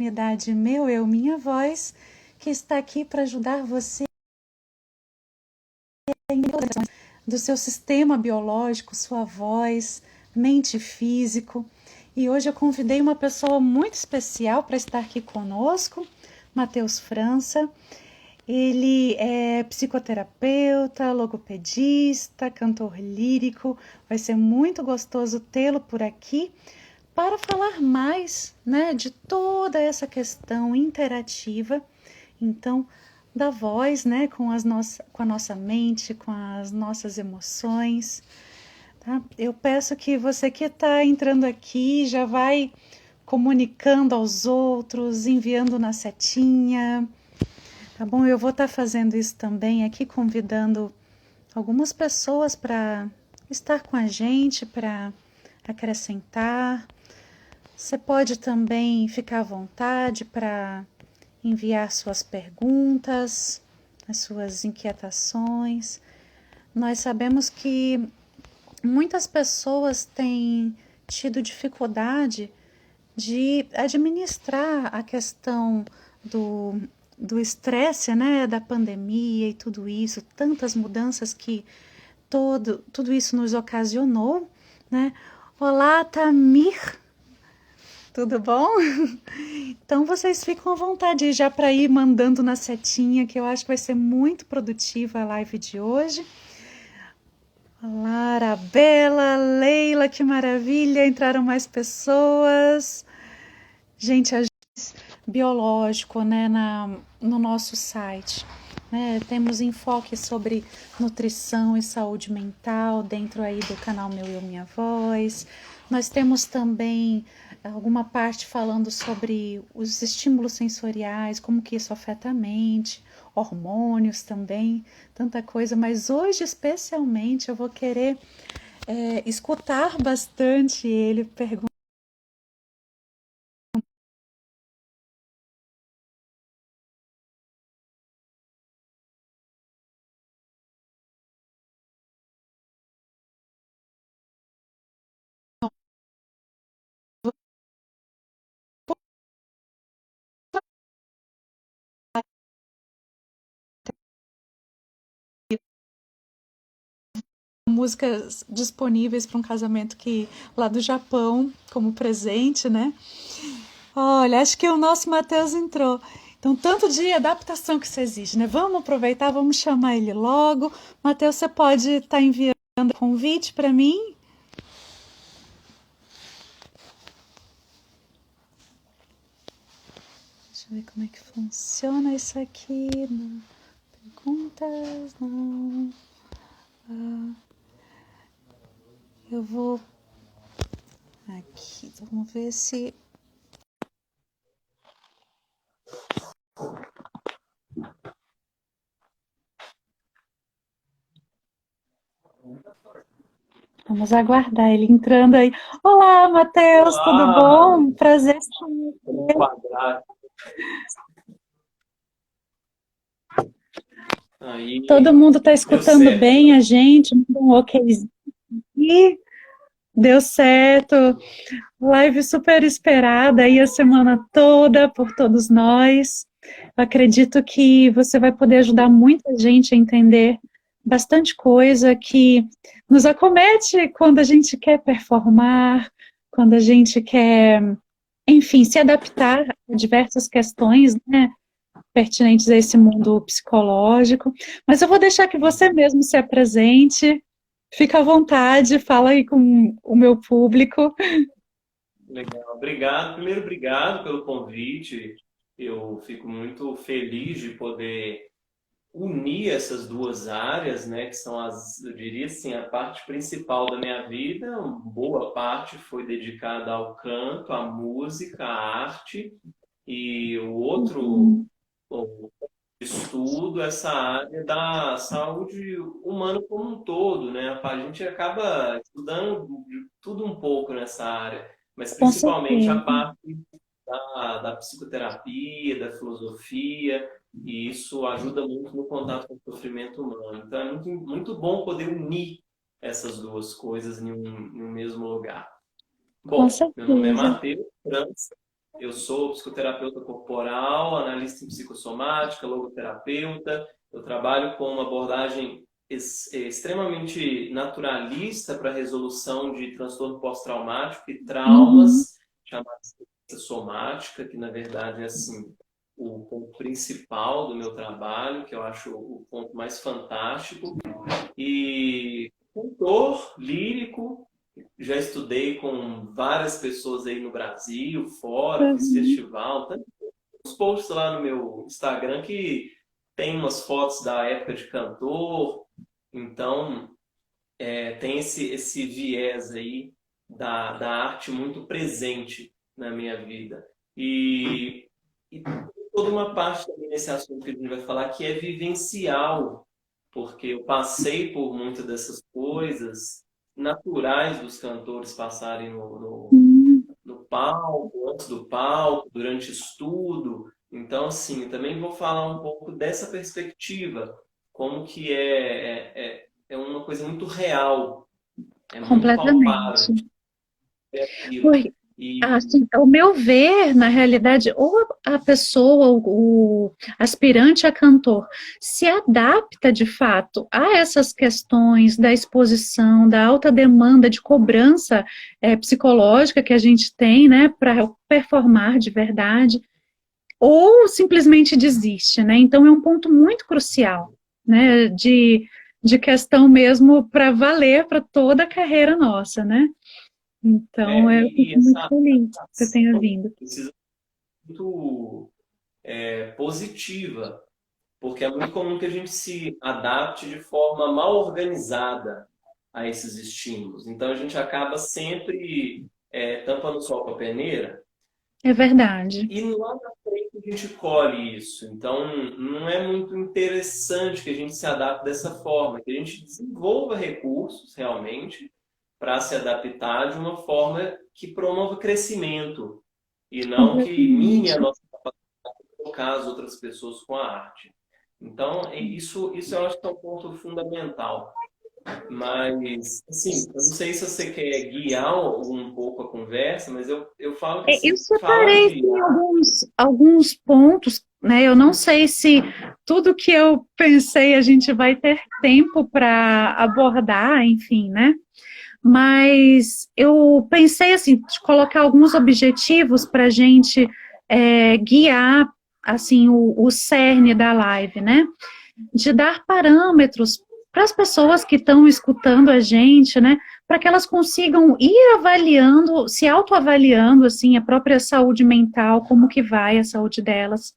comunidade Meu Eu Minha Voz, que está aqui para ajudar você em do seu sistema biológico, sua voz, mente e físico. E hoje eu convidei uma pessoa muito especial para estar aqui conosco, Matheus França. Ele é psicoterapeuta, logopedista, cantor lírico. Vai ser muito gostoso tê-lo por aqui para falar mais, né, de toda essa questão interativa, então, da voz, né, com a nossa mente, com as nossas emoções. Tá? Eu peço que você que está entrando aqui já vai comunicando aos outros, enviando na setinha. Tá bom? Eu vou estar fazendo isso também aqui, convidando algumas pessoas para estar com a gente, para acrescentar. Você pode também ficar à vontade para enviar suas perguntas, as suas inquietações. Nós sabemos que muitas pessoas têm tido dificuldade de administrar a questão do estresse, né, da pandemia e tudo isso, tantas mudanças que tudo isso nos ocasionou, né? Olá, Tamir, tudo bom? Então vocês ficam à vontade já para ir mandando na setinha, que eu acho que vai ser muito produtiva a live de hoje. Olá, Arabella, Leila, que maravilha, entraram mais pessoas. Gente, biológico, né, no nosso site. Né? Temos enfoque sobre nutrição e saúde mental dentro aí do canal Meu Eu Minha Voz. Nós temos também alguma parte falando sobre os estímulos sensoriais, como que isso afeta a mente, hormônios também, tanta coisa. Mas hoje, especialmente, eu vou querer escutar bastante ele perguntar. Músicas disponíveis para um casamento que lá do Japão, como presente, né? Olha, acho que o nosso Matheus entrou. Então, tanto de adaptação que isso exige, né? Vamos aproveitar, vamos chamar ele logo. Matheus, você pode estar enviando convite para mim? Deixa eu ver como é que funciona isso aqui. Não. Perguntas, não. Eu vou aqui, vamos ver se vamos aguardar ele entrando aí. Olá, Matheus, tudo Olá, bom? Prazer. quadrado. Todo Aí, mundo está deu escutando certo. bem a gente, manda um okzinho. Deu certo. Live super esperada aí a semana toda por todos nós. Eu acredito que você vai poder ajudar muita gente a entender bastante coisa que nos acomete quando a gente quer performar, quando a gente quer, enfim, se adaptar a diversas questões, né, pertinentes a esse mundo psicológico. Mas eu vou deixar que você mesmo se apresente. Fica à vontade, fala aí com o meu público. Legal. Obrigado. Primeiro, obrigado pelo convite. Eu fico muito feliz de poder unir essas duas áreas, né, que são eu diria assim, a parte principal da minha vida. Uma boa parte foi dedicada ao canto, à música, à arte, e o outro, estudo essa área da saúde humana como um todo, né? A gente acaba estudando de tudo um pouco nessa área, mas Com principalmente a certeza. parte da psicoterapia, da filosofia, e isso ajuda muito no contato com o sofrimento humano. Então é muito, muito bom poder unir essas duas coisas em um mesmo lugar. Com Bom, meu nome é certeza. Matheus França, Eu sou psicoterapeuta corporal, analista em psicossomática, logoterapeuta. Eu trabalho com uma abordagem extremamente naturalista para a resolução de transtorno pós-traumático e Uhum. traumas, chamada somática, que na verdade é assim, o ponto principal do meu trabalho, que eu acho o ponto mais fantástico. E cantor lírico, já estudei com várias pessoas aí no Brasil, fora, fiz Uhum. festival, tantos posts lá no meu Instagram que tem umas fotos da época de cantor, então tem esse viés aí da arte muito presente na minha vida. E toda uma parte também nesse assunto que a gente vai falar que é vivencial, porque eu passei por muitas dessas coisas naturais dos cantores passarem Uhum. no palco, antes do palco, durante estudo. Então, assim, eu também vou falar um pouco dessa perspectiva, como que é uma coisa muito real, é muito palpável, a Completamente. gente vê aquilo. Porque, E assim, ao meu ver, na realidade, ou a pessoa, o aspirante a cantor, se adapta de fato a essas questões da exposição, da alta demanda de cobrança psicológica que a gente tem, né, para performar de verdade, ou simplesmente desiste, né? Então é um ponto muito crucial, né, de questão mesmo para valer para toda a carreira nossa, né? Então, eu e fico muito essa feliz que você tenha ação vindo. precisa ser muito positiva, porque é muito comum que a gente se adapte de forma mal organizada a esses estímulos. Então a gente acaba sempre tampando o sol com a peneira É verdade. e lá na frente a gente colhe isso. Então não é muito interessante que a gente se adapte dessa forma, que a gente desenvolva recursos realmente para se adaptar de uma forma que promova crescimento e não que mine a Completamente. nossa tocar as outras pessoas com a arte. Então, isso eu acho que é um ponto fundamental. Mas, assim, eu não sei se você quer guiar um pouco a conversa, mas eu falo que, Eu assim, falar separei de sim, alguns pontos, né? Eu não sei se tudo que eu pensei a gente vai ter tempo para abordar, enfim, né? Mas eu pensei assim, de colocar alguns objetivos para a gente guiar assim o cerne da live, né? De dar parâmetros para as pessoas que estão escutando a gente, né, para que elas consigam ir avaliando, se autoavaliando, assim, a própria saúde mental, como que vai a saúde delas,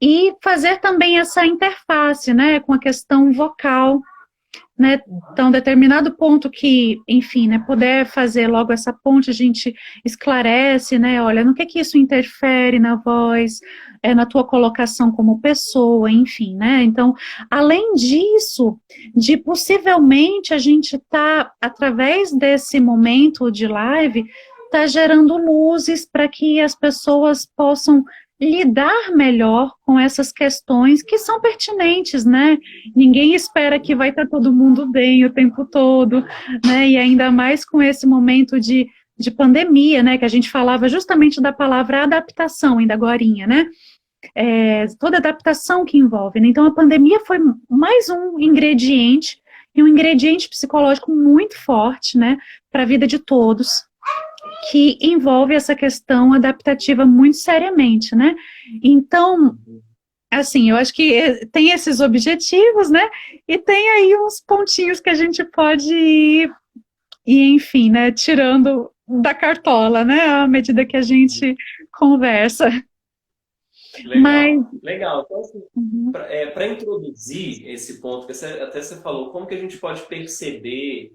e fazer também essa interface, né, com a questão vocal, né? Então, determinado ponto que, enfim, né, puder fazer logo essa ponte, a gente esclarece, né? Olha, no que isso interfere na voz, na tua colocação como pessoa, enfim, né? Então, além disso, de possivelmente a gente tá, através desse momento de live, tá gerando luzes para que as pessoas possam lidar melhor com essas questões que são pertinentes, né? Ninguém espera que vai estar todo mundo bem o tempo todo, né? E ainda mais com esse momento de pandemia, né? Que a gente falava justamente da palavra adaptação, ainda agorinha, né? Toda adaptação que envolve, né? Então a pandemia foi mais um ingrediente, e um ingrediente psicológico muito forte, né? Para a vida de todos, que envolve essa questão adaptativa muito seriamente, né? Então, assim, eu acho que tem esses objetivos, né? E tem aí uns pontinhos que a gente pode enfim, né? Tirando da cartola, né? À medida que a gente conversa. Mas, legal, legal. Então, assim, uhum, para introduzir esse ponto, que até você falou, como que a gente pode perceber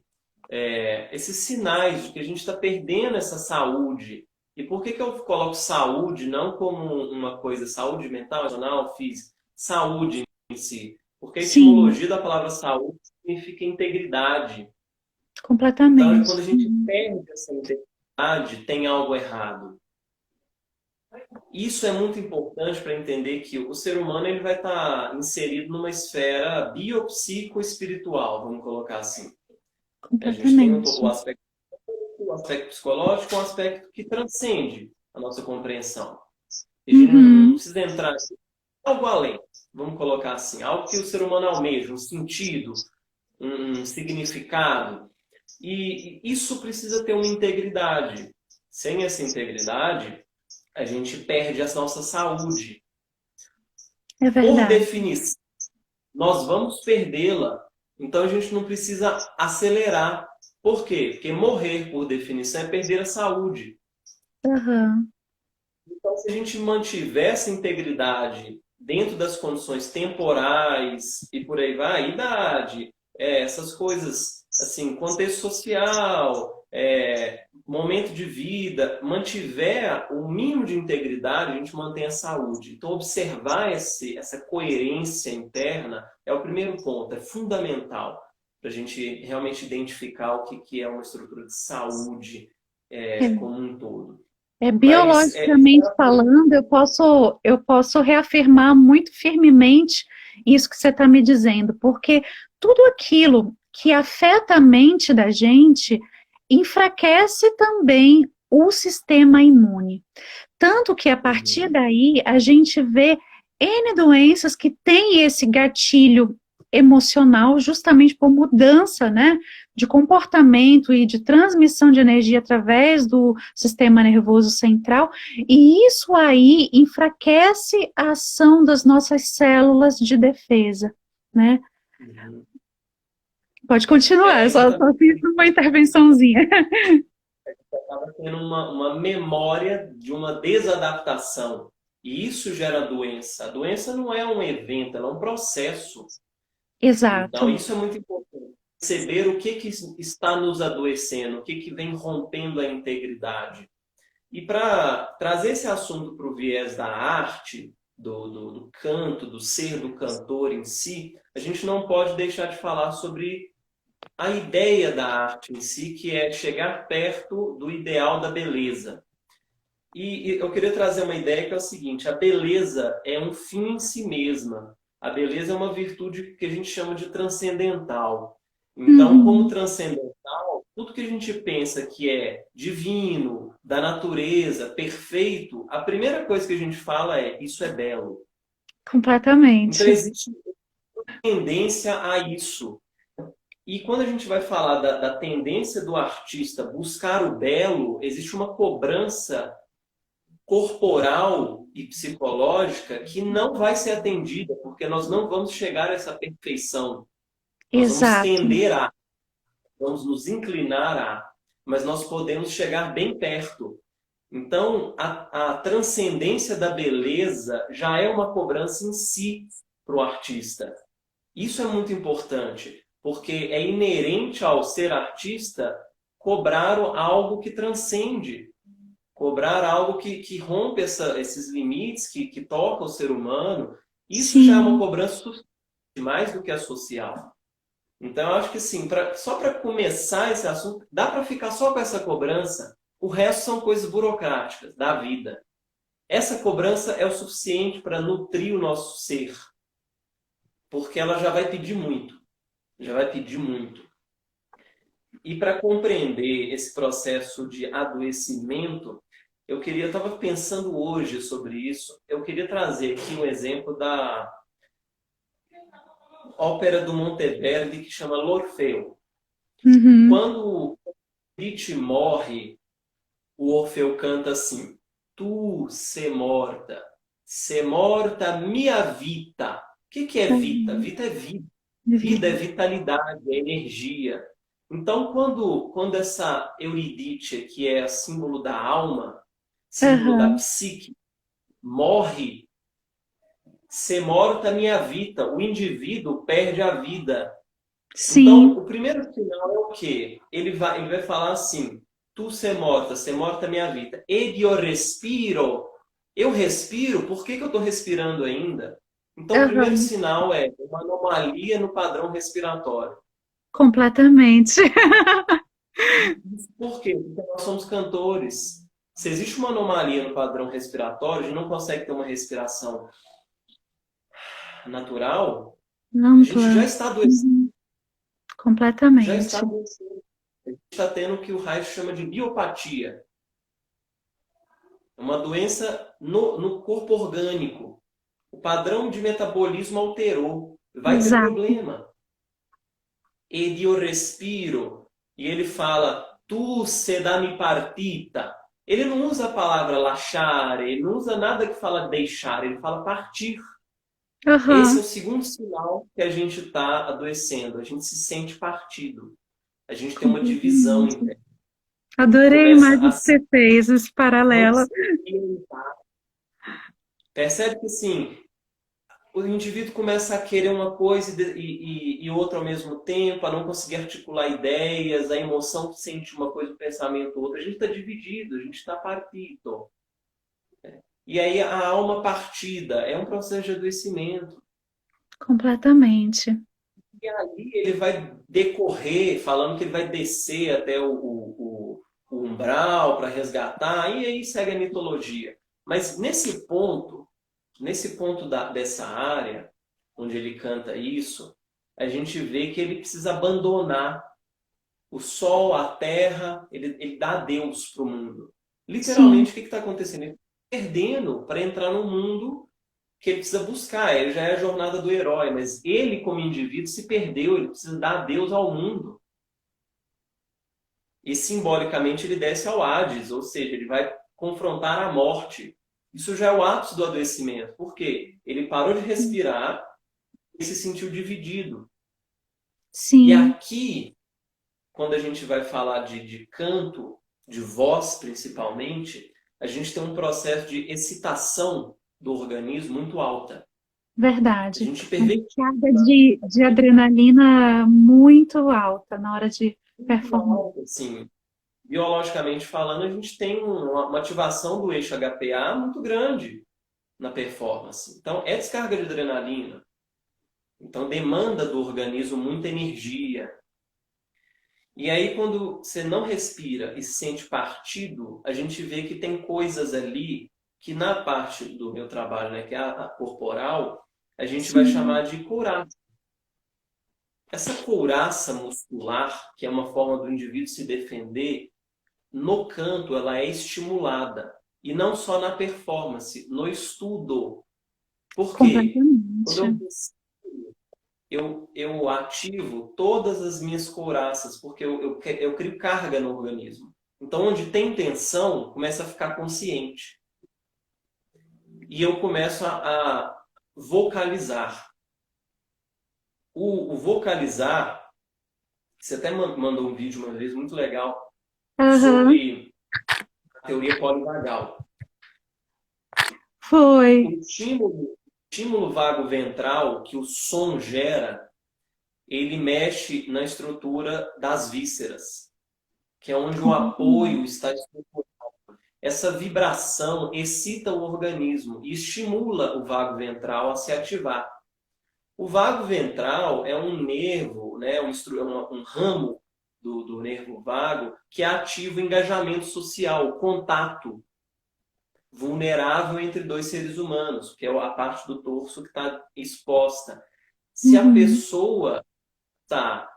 esses sinais de que a gente está perdendo essa saúde. E por que eu coloco saúde não como uma coisa, saúde mental, emocional, física, saúde em si? Porque a sim, etimologia da palavra saúde significa integridade. Então, completamente. quando a gente perde essa integridade, tem algo errado. Isso é muito importante para entender que o ser humano ele vai estar inserido numa esfera biopsicoespiritual, vamos colocar assim. A gente tem o Completamente. aspecto psicológico, um aspecto que transcende a nossa compreensão. a gente não Uhum. precisa entrar em algo além, vamos colocar assim, algo que o ser humano almeja, um sentido, um significado. E isso precisa ter uma integridade. Sem essa integridade, a gente perde a nossa saúde. É Por verdade. definição, nós vamos perdê-la. Então a gente não precisa acelerar. Por quê? Porque morrer, por definição, é perder a saúde. Aham. Então, se a gente mantiver essa integridade dentro das condições temporais e por aí vai, idade, essas coisas, assim, contexto social, momento de vida, mantiver o mínimo de integridade, a gente mantém a saúde. Então, observar essa coerência interna é o primeiro ponto, é fundamental para a gente realmente identificar o que é uma estrutura de saúde como um todo. Mas Biologicamente falando, eu posso reafirmar muito firmemente isso que você está me dizendo, porque tudo aquilo que afeta a mente da gente enfraquece também o sistema imune. Tanto que a partir uhum, daí a gente vê N doenças que têm esse gatilho emocional justamente por mudança, né, de comportamento e de transmissão de energia através do sistema nervoso central, e isso aí enfraquece a ação das nossas células de defesa, né? uhum. Pode continuar, só Exatamente. fiz uma intervençãozinha. Acaba tendo uma memória de uma desadaptação. E isso gera doença. A doença não é um evento, ela é um processo. Então, Exato. isso é muito importante. Perceber o que está nos adoecendo, o que vem rompendo a integridade. E para trazer esse assunto para o viés da arte, do canto, do ser do cantor em si, a gente não pode deixar de falar sobre a ideia da arte em si, que é chegar perto do ideal da beleza. E eu queria trazer uma ideia que é o seguinte: a beleza é um fim em si mesma. A beleza é uma virtude que a gente chama de transcendental. Então, como Uhum. transcendental, tudo que a gente pensa que é divino, da natureza, perfeito, a primeira coisa que a gente fala é isso é belo. Então, Completamente. existe tendência a isso. E quando a gente vai falar da tendência do artista buscar o belo, existe uma cobrança corporal e psicológica que não vai ser atendida, porque nós não vamos chegar a essa perfeição. Nós vamos Exato. tender a, vamos nos inclinar a, mas nós podemos chegar bem perto. Então, a transcendência da beleza já é uma cobrança em si para o artista. Isso é muito importante, porque é inerente ao ser artista cobrar algo que transcende, cobrar algo que rompe esses limites, que toca o ser humano. Isso já é uma Sim. cobrança mais do que a social. Então, eu acho que sim, só para começar esse assunto, dá para ficar só com essa cobrança. O resto são coisas burocráticas da vida. Essa cobrança é o suficiente para nutrir o nosso ser, porque ela já vai pedir muito. Já vai pedir muito. E para compreender esse processo de adoecimento, eu estava pensando hoje sobre isso, eu queria trazer aqui um exemplo da ópera do Monteverdi que chama L'Orfeu. Uhum. Quando Beatrice morre, o Orfeu canta assim: Tu se morta mia vita. O que é vita? Uhum. Vita é vida. Vida é Vida. vitalidade, é energia. Então, quando essa Eurídice, que é símbolo da alma, símbolo da Aham. psique, morre, se morta minha vida, o indivíduo perde a vida. Então, Sim. o primeiro sinal é o quê? Ele vai falar assim: Tu se morta minha vida. Ed io respiro. Eu respiro, por que eu estou respirando ainda? Então, o primeiro Aham. sinal é uma anomalia no padrão respiratório. Completamente. Por quê? Porque nós somos cantores. Se existe uma anomalia no padrão respiratório, a gente não consegue ter uma respiração natural, a gente Ampla. já está adoecendo. Uhum. Já está Completamente. adoecendo. A gente está tendo o que o Reich chama de biopatia. É uma doença no corpo orgânico. O padrão de metabolismo alterou. Vai ter Exato. problema. Ed io respiro. E ele fala, tu se dami partita. Ele não usa a palavra lasciare, ele não usa nada que fala deixar, ele fala partir. Esse é Aham. o segundo sinal que a gente está adoecendo. A gente se sente partido. A gente tem uma divisão Completamente. interna. Adorei a Começa imagem a que você fez, esse não paralelo. se orientar. Percebe que assim, o indivíduo começa a querer uma coisa e outra ao mesmo tempo, a não conseguir articular ideias, a emoção sente uma coisa, o pensamento outra. A gente está dividido, a gente está partido. E aí a alma partida é um processo de adoecimento. Completamente. E ali ele vai decorrer, falando que ele vai descer até o umbral para resgatar, e aí segue a mitologia. Mas nesse ponto dessa área, onde ele canta isso, a gente vê que ele precisa abandonar o sol, a terra, ele dá Deus para o mundo. Sim, Literalmente, o que está acontecendo? Ele está perdendo para entrar no mundo que ele precisa buscar. Ele já é a jornada do herói, mas ele, como indivíduo, se perdeu, ele precisa dar Deus ao mundo. E simbolicamente ele desce ao Hades, ou seja, ele vai confrontar a morte. Isso já é o ápice do adoecimento. Por quê? Ele parou de respirar e se sentiu dividido. E sim, aqui, quando a gente vai falar de canto, de voz principalmente, a gente tem um processo de excitação do organismo muito alta. A verdade. gente Uma perverte carga de adrenalina muito alta na hora de muito performar. alta, assim. Biologicamente falando, a gente tem uma ativação do eixo HPA muito grande na performance. Então, é descarga de adrenalina. Então, demanda do organismo muita energia. E aí, quando você não respira e se sente partido, a gente vê que tem coisas ali que na parte do meu trabalho, né, que é a corporal, a gente vai Sim, chamar de couraça. Essa couraça muscular, que é uma forma do indivíduo se defender, no canto ela é estimulada. E não só na performance, no estudo. Por quê? Quando completamente. eu ativo todas as minhas couraças, porque eu crio carga no organismo. Então, onde tem tensão, começa a ficar consciente. E eu começo a vocalizar. O vocalizar, você até mandou um vídeo uma vez muito legal Aham, sobre a teoria polivagal. O foi. estímulo vago ventral que o som gera, ele mexe na estrutura das vísceras, que é onde o apoio Completamente. está estruturado. Essa vibração excita o organismo e estimula o vago ventral a se ativar. O vago ventral é um nervo, né, um ramo do nervo vago que ativa o engajamento social, o contato vulnerável entre dois seres humanos, que é a parte do torso que está exposta. Se a Uhum, pessoa está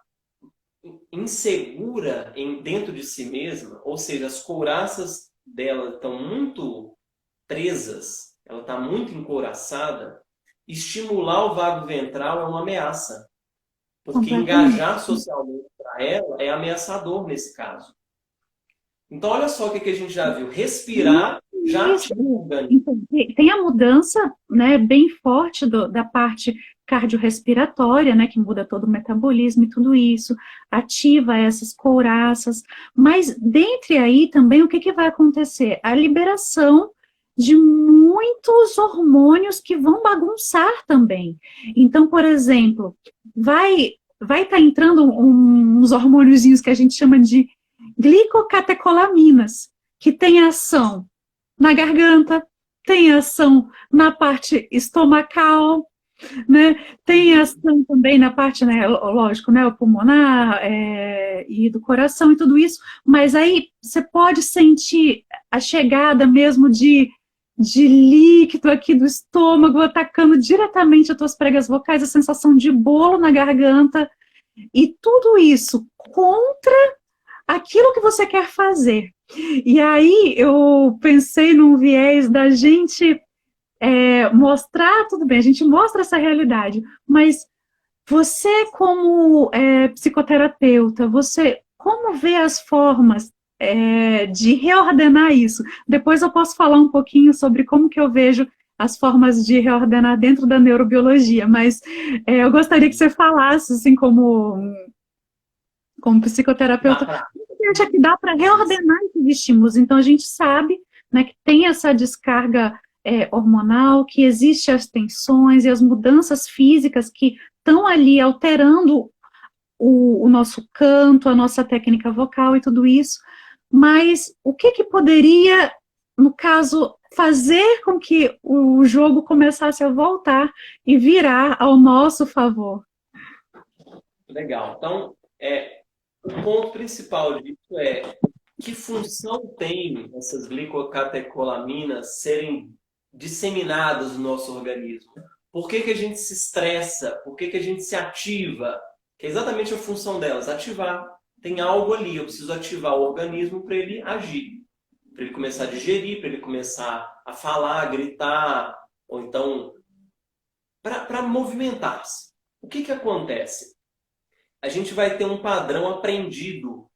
insegura dentro de si mesma, ou seja, as couraças dela estão muito presas, ela está muito encouraçada, estimular o vago ventral é uma ameaça, porque completamente. engajar socialmente para ela é ameaçador nesse caso. Então, olha só o que a gente já viu. Respirar já Isso. ativa o organismo. Então, tem a mudança, né, bem forte da parte cardiorrespiratória, né, que muda todo o metabolismo e tudo isso, ativa essas couraças, mas dentre aí também o que, que vai acontecer? A liberação de muitos hormônios que vão bagunçar também. Então, por exemplo, vai estar entrando uns hormôniozinhos que a gente chama de glicocatecolaminas, que tem ação na garganta, tem ação na parte estomacal, né? Tem ação também na parte, né, lógico, né, o pulmonar e do coração e tudo isso, mas aí você pode sentir a chegada mesmo de líquido aqui do estômago atacando diretamente as tuas pregas vocais, a sensação de bolo na garganta, e tudo isso contra aquilo que você quer fazer. E aí eu pensei num viés da gente mostrar, tudo bem, a gente mostra essa realidade, mas você como psicoterapeuta, você como vê as formas de reordenar isso? Depois eu posso falar um pouquinho sobre como que eu vejo as formas de reordenar dentro da neurobiologia, mas eu gostaria que você falasse, assim, como Dá psicoterapeuta, pra... você acha que dá para reordenar esses estímulos? Então, a gente sabe, né, que tem essa descarga hormonal, que existe as tensões e as mudanças físicas que estão ali alterando o nosso canto, a nossa técnica vocal e tudo isso, mas o que, que poderia, no caso, fazer com que o jogo começasse a voltar e virar ao nosso favor? Legal. Então, o ponto principal disso é que função tem essas glicocatecolaminas serem disseminadas no nosso organismo? Por que que a gente se estressa? Por que que a gente se ativa? Que é exatamente a função delas, ativar. Tem algo ali, eu preciso ativar o organismo para ele agir, para ele começar a digerir, para ele começar a falar, a gritar, ou então para movimentar-se. O que que acontece? A gente vai ter um padrão aprendido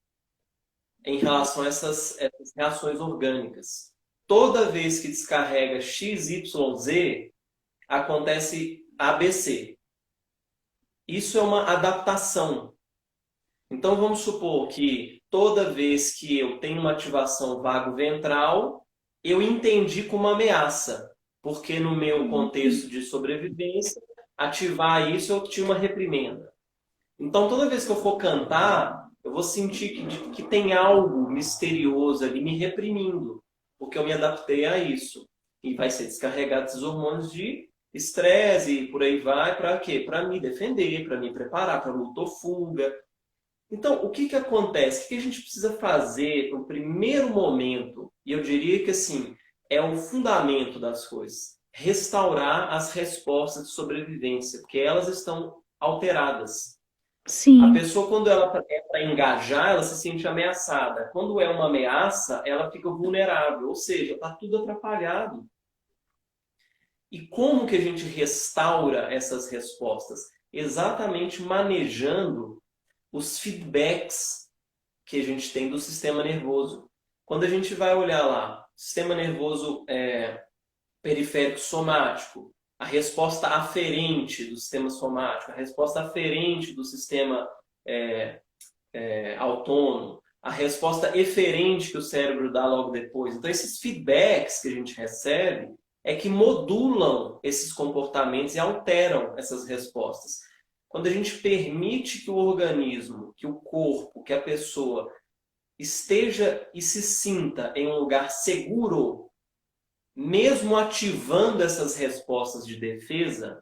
em relação a essas reações orgânicas. Toda vez que descarrega XYZ, acontece ABC. Isso é uma adaptação. Então vamos supor que toda vez que eu tenho uma ativação vago-ventral, eu entendi como ameaça, porque no meu contexto de sobrevivência, ativar isso eu tinha uma reprimenda. Então, toda vez que eu for cantar, eu vou sentir que tem algo misterioso ali me reprimindo, porque eu me adaptei a isso. E vai ser descarregado esses hormônios de estresse e por aí vai, para quê? Para me defender, para me preparar para luta ou fuga. Então, o que que acontece? O que a gente precisa fazer no primeiro momento? E eu diria que, assim, é o fundamento das coisas. Restaurar as respostas de sobrevivência, porque elas estão alteradas. A Sim. pessoa, quando ela é para engajar, ela se sente ameaçada. Quando é uma ameaça, ela fica vulnerável, ou seja, está tudo atrapalhado. E como que a gente restaura essas respostas? Exatamente manejando os feedbacks que a gente tem do sistema nervoso. Quando a gente vai olhar lá, sistema nervoso periférico somático, a resposta aferente do sistema somático, a resposta aferente do sistema autônomo, a resposta eferente que o cérebro dá logo depois. Então, esses feedbacks que a gente recebe é que modulam esses comportamentos e alteram essas respostas. Quando a gente permite que o organismo, que o corpo, que a pessoa esteja e se sinta em um lugar seguro, mesmo ativando essas respostas de defesa,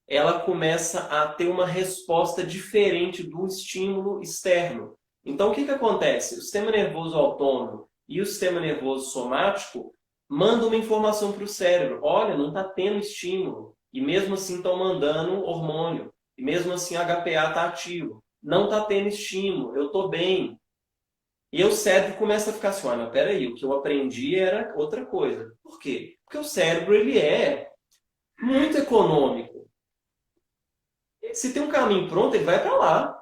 ela começa a ter uma resposta diferente do estímulo externo. Então, o que que acontece? O sistema nervoso autônomo e o sistema nervoso somático mandam uma informação para o cérebro. Olha, não está tendo estímulo. E mesmo assim estão mandando hormônio. E mesmo assim o HPA está ativo. Não está tendo estímulo. Eu estou bem. E o cérebro começa a ficar assim, mas peraí, o que eu aprendi era outra coisa. Por quê? Porque o cérebro ele é muito econômico. Se tem um caminho pronto, ele vai para lá.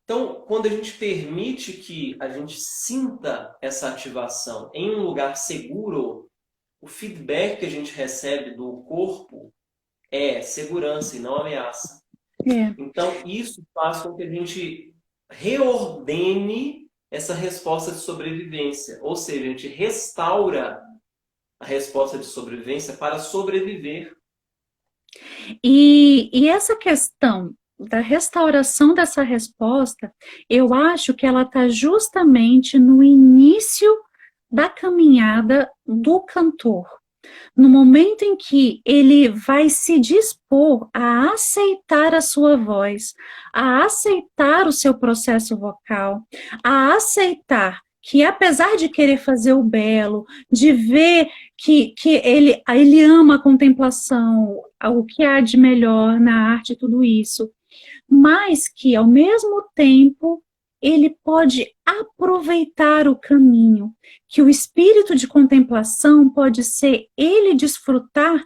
Então, quando a gente permite que a gente sinta essa ativação em um lugar seguro, o feedback que a gente recebe do corpo é segurança e não ameaça. É. Então, isso faz com que a gente reordene essa resposta de sobrevivência. Ou seja, a gente restaura a resposta de sobrevivência para sobreviver. E essa questão da restauração dessa resposta, eu acho que ela está justamente no início da caminhada do cantor. No momento em que ele vai se dispor a aceitar a sua voz, a aceitar o seu processo vocal, a aceitar que apesar de querer fazer o belo, de ver que ele ama a contemplação, o que há de melhor na arte, tudo isso, mas que ao mesmo tempo ele pode aproveitar o caminho, que o espírito de contemplação pode ser ele desfrutar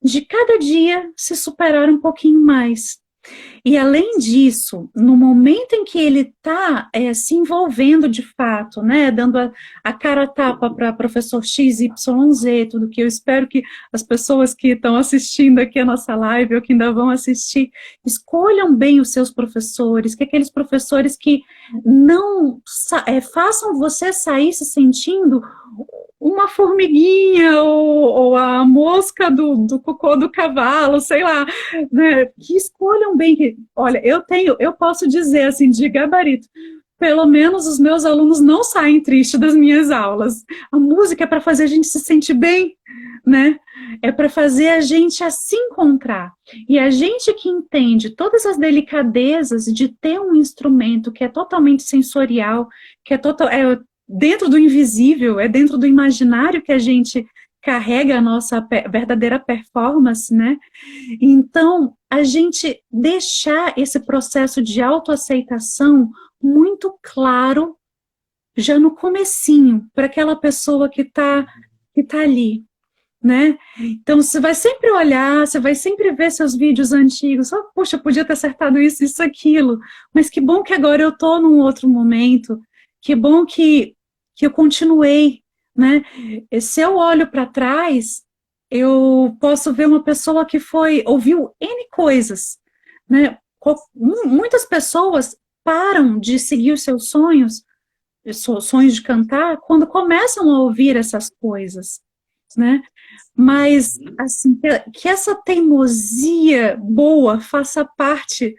de cada dia se superar um pouquinho mais. E além disso, no momento em que ele está se envolvendo de fato, né, dando a cara a tapa para professor XYZ, tudo que eu espero que as pessoas que estão assistindo aqui a nossa live ou que ainda vão assistir, escolham bem os seus professores, que aqueles professores que não façam você sair se sentindo uma formiguinha ou a mosca do cocô do cavalo, sei lá, né, que escolham bem, que, olha, eu posso dizer assim, de gabarito, pelo menos os meus alunos não saem tristes das minhas aulas. A música é para fazer a gente se sentir bem, né? É para fazer a gente a se encontrar. E a gente que entende todas as delicadezas de ter um instrumento que é totalmente sensorial, que é dentro do invisível, é dentro do imaginário que a gente carrega a nossa verdadeira performance, né? Então, a gente deixar esse processo de autoaceitação muito claro já no comecinho, para aquela pessoa que tá ali, né? Então, você vai sempre olhar, você vai sempre ver seus vídeos antigos, oh, puxa, podia ter acertado isso, aquilo, mas que bom que agora eu tô num outro momento, que bom que eu continuei, né? E se eu olho para trás, eu posso ver uma pessoa que ouviu N coisas, né? Muitas pessoas param de seguir os seus sonhos de cantar, quando começam a ouvir essas coisas, né? Mas, assim, que essa teimosia boa faça parte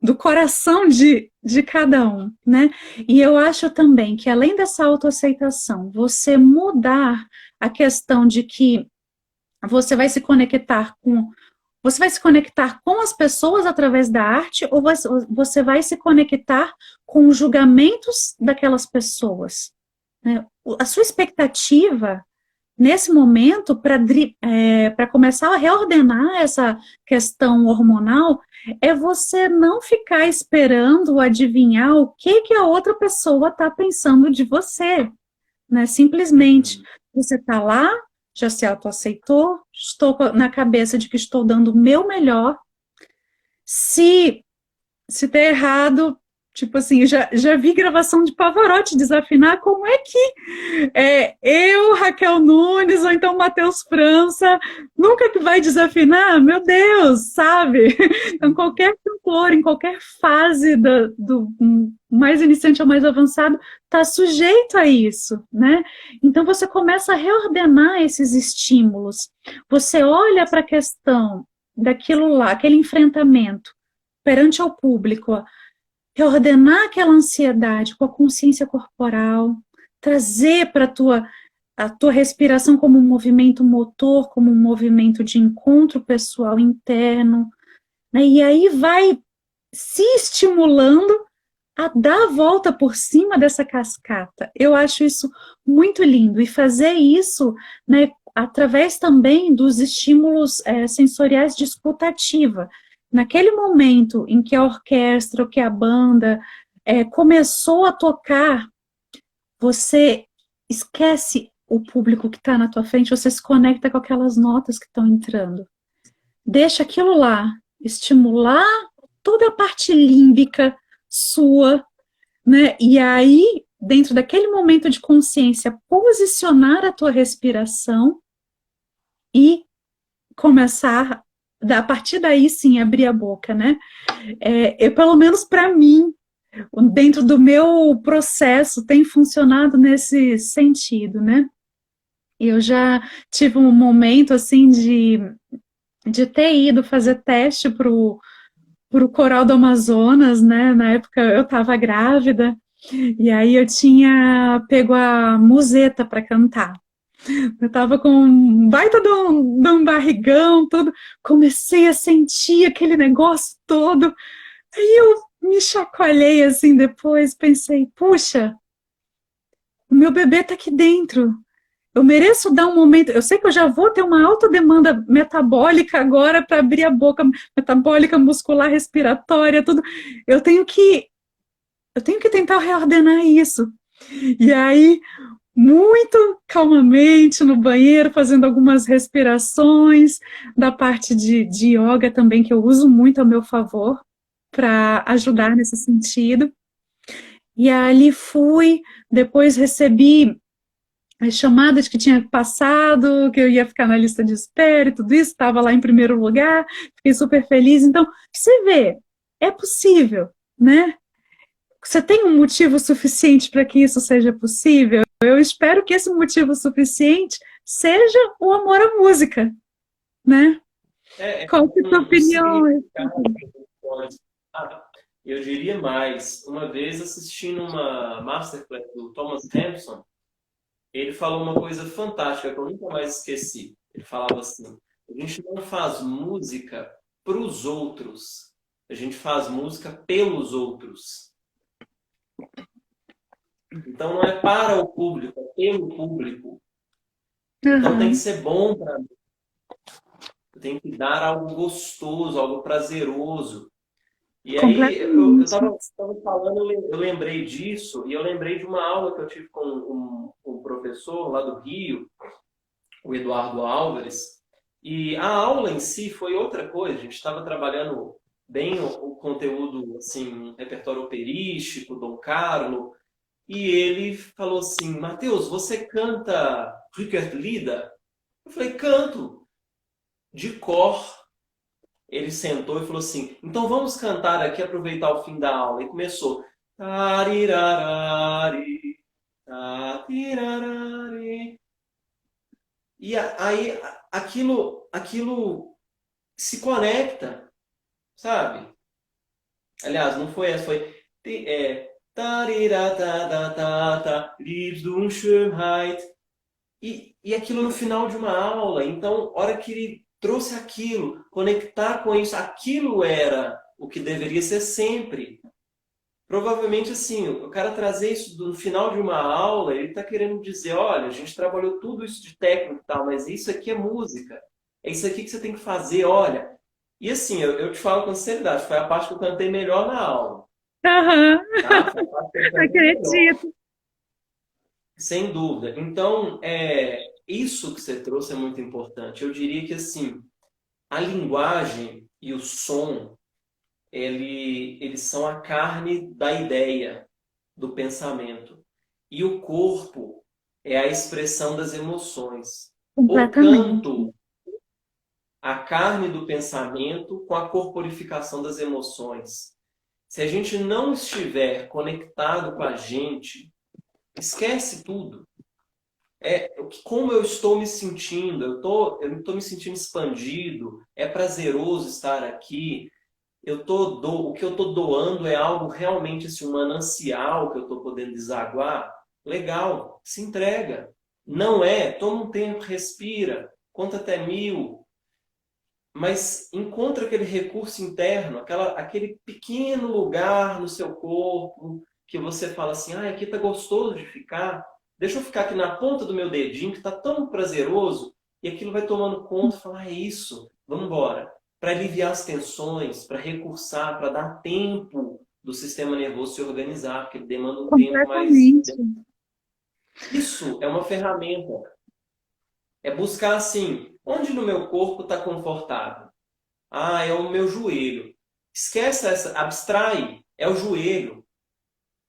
do coração de cada um, né? E eu acho também que, além dessa autoaceitação, você mudar a questão de que você vai se conectar com as pessoas através da arte, ou você vai se conectar com os julgamentos daquelas pessoas, né? A sua expectativa nesse momento, para começar a reordenar essa questão hormonal, é você não ficar esperando adivinhar o que a outra pessoa está pensando de você, né? Simplesmente, você está lá, já se autoaceitou, estou na cabeça de que estou dando o meu melhor. Se der errado, tipo assim, já vi gravação de Pavarotti desafinar, como é que eu, Raquel Nunes, ou então Matheus França, nunca que vai desafinar? Meu Deus, sabe? Então, qualquer cantor, em qualquer fase do mais iniciante ao mais avançado, está sujeito a isso, né? Então, você começa a reordenar esses estímulos. Você olha para a questão daquilo lá, aquele enfrentamento perante ao público, reordenar aquela ansiedade com a consciência corporal, trazer para a tua respiração como um movimento motor, como um movimento de encontro pessoal interno, né? E aí vai se estimulando a dar a volta por cima dessa cascata. Eu acho isso muito lindo, e fazer isso, né, através também dos estímulos sensoriais de escutativa. Naquele momento em que a orquestra, ou que a banda começou a tocar, você esquece o público que está na tua frente, você se conecta com aquelas notas que estão entrando. Deixa aquilo lá, estimular toda a parte límbica sua, né? E aí, dentro daquele momento de consciência, posicionar a tua respiração e começar, a partir daí sim, abrir a boca, né? Pelo menos para mim, dentro do meu processo, tem funcionado nesse sentido, né? Eu já tive um momento, assim, de ter ido fazer teste pro Coral do Amazonas, né? Na época eu estava grávida, e aí eu tinha pego a museta para cantar. Eu estava com um baita de um barrigão, tudo. Comecei a sentir aquele negócio todo. Aí eu me chacoalhei assim depois, pensei, puxa, o meu bebê está aqui dentro. Eu mereço dar um momento. Eu sei que eu já vou ter uma alta demanda metabólica agora para abrir a boca, metabólica, muscular, respiratória, tudo. Eu tenho que eu tenho que tentar reordenar isso. E aí, muito calmamente no banheiro, fazendo algumas respirações da parte de yoga também, que eu uso muito a meu favor para ajudar nesse sentido. E ali fui, depois recebi as chamadas que tinha passado, que eu ia ficar na lista de espera e tudo isso, estava lá em primeiro lugar, fiquei super feliz. Então, você vê, é possível, né? Você tem um motivo suficiente para que isso seja possível? Eu espero que esse motivo suficiente seja o amor à música, né? É Qual que é a sua um opinião? significado que a gente pode. Eu diria mais. Uma vez assistindo uma masterclass do Thomas Hampson, ele falou uma coisa fantástica que eu nunca mais esqueci. Ele falava assim: a gente não faz música para os outros, a gente faz música pelos outros. Então não é para o público, é pelo público. Então tem que Uhum, ser bom para mim, tem que dar algo gostoso, algo prazeroso. E aí eu completamente. estava falando, eu lembrei disso, e eu lembrei de uma aula que eu tive com um professor lá do Rio, o Eduardo Álvares, e a aula em si foi outra coisa. A gente estava trabalhando bem o conteúdo, assim, um repertório operístico, Dom Carlo, e ele falou assim: Matheus, você canta Rückert Lieder? Eu falei: canto, de cor. Ele sentou e falou assim: então vamos cantar aqui, aproveitar o fim da aula. E começou. Tarirarari, tarirarari. E aí aquilo se conecta, sabe? Aliás, não foi essa, foi Tariratatata, Liebst du Schönheit. E aquilo no final de uma aula. Então, a hora que ele trouxe aquilo, conectar com isso, aquilo era o que deveria ser sempre. Provavelmente, assim, o cara trazer isso no final de uma aula, ele está querendo dizer, olha, a gente trabalhou tudo isso de técnico e tal, mas isso aqui é música. É isso aqui que você tem que fazer, olha. E assim, eu te falo com sinceridade, foi a parte que eu cantei melhor na aula, Uhum, tá? Foi a parte que eu cantei melhor. acredito. Sem dúvida. Então, isso que você trouxe é muito importante. Eu diria que, assim, a linguagem e o som, eles são a carne da ideia, do pensamento. E o corpo é a expressão das emoções. O Completamente. canto, a carne do pensamento com a corporificação das emoções. Se a gente não estiver conectado com a gente, esquece tudo. Como eu estou me sentindo, eu estou me sentindo expandido, é prazeroso estar aqui, o que eu estou doando é algo realmente assim, um manancial que eu estou podendo desaguar, legal, se entrega. Não é, toma um tempo, respira, conta até 1000, mas encontra aquele recurso interno, aquele pequeno lugar no seu corpo que você fala assim, ah, aqui tá gostoso de ficar, deixa eu ficar aqui na ponta do meu dedinho que tá tão prazeroso, e aquilo vai tomando conta, fala, ah, é isso, vamos embora. Para aliviar as tensões, para recursar, para dar tempo do sistema nervoso se organizar, porque ele demanda um tempo mais. Completamente. Isso é uma ferramenta. É buscar assim, onde no meu corpo está confortável? Ah, é o meu joelho. Esquece essa, abstrai, é o joelho.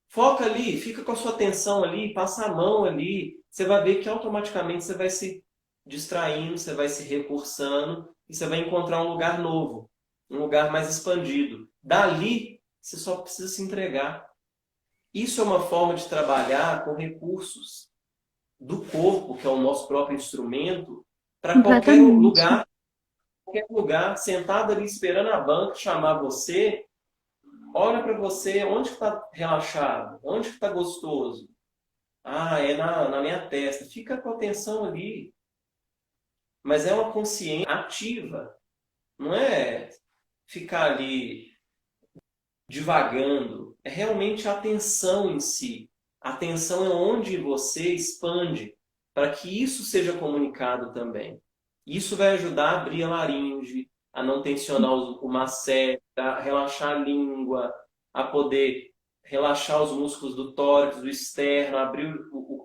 Foca ali, fica com a sua atenção ali, passa a mão ali. Você vai ver que automaticamente você vai se distraindo, você vai se recursando e você vai encontrar um lugar novo, um lugar mais expandido. Dali, você só precisa se entregar. Isso é uma forma de trabalhar com recursos do corpo, que é o nosso próprio instrumento, para Completamente. qualquer lugar, sentado ali esperando a banca chamar você. Olha para você, onde que está relaxado? Onde que está gostoso? Ah, é na minha testa. Fica com a atenção ali. Mas é uma consciência ativa. Não é ficar ali divagando. É realmente a atenção em si. A atenção é onde você expande para que isso seja comunicado também. Isso vai ajudar a abrir a laringe, a não tensionar o masseter, a relaxar a língua, a poder relaxar os músculos do tórax, do externo, abrir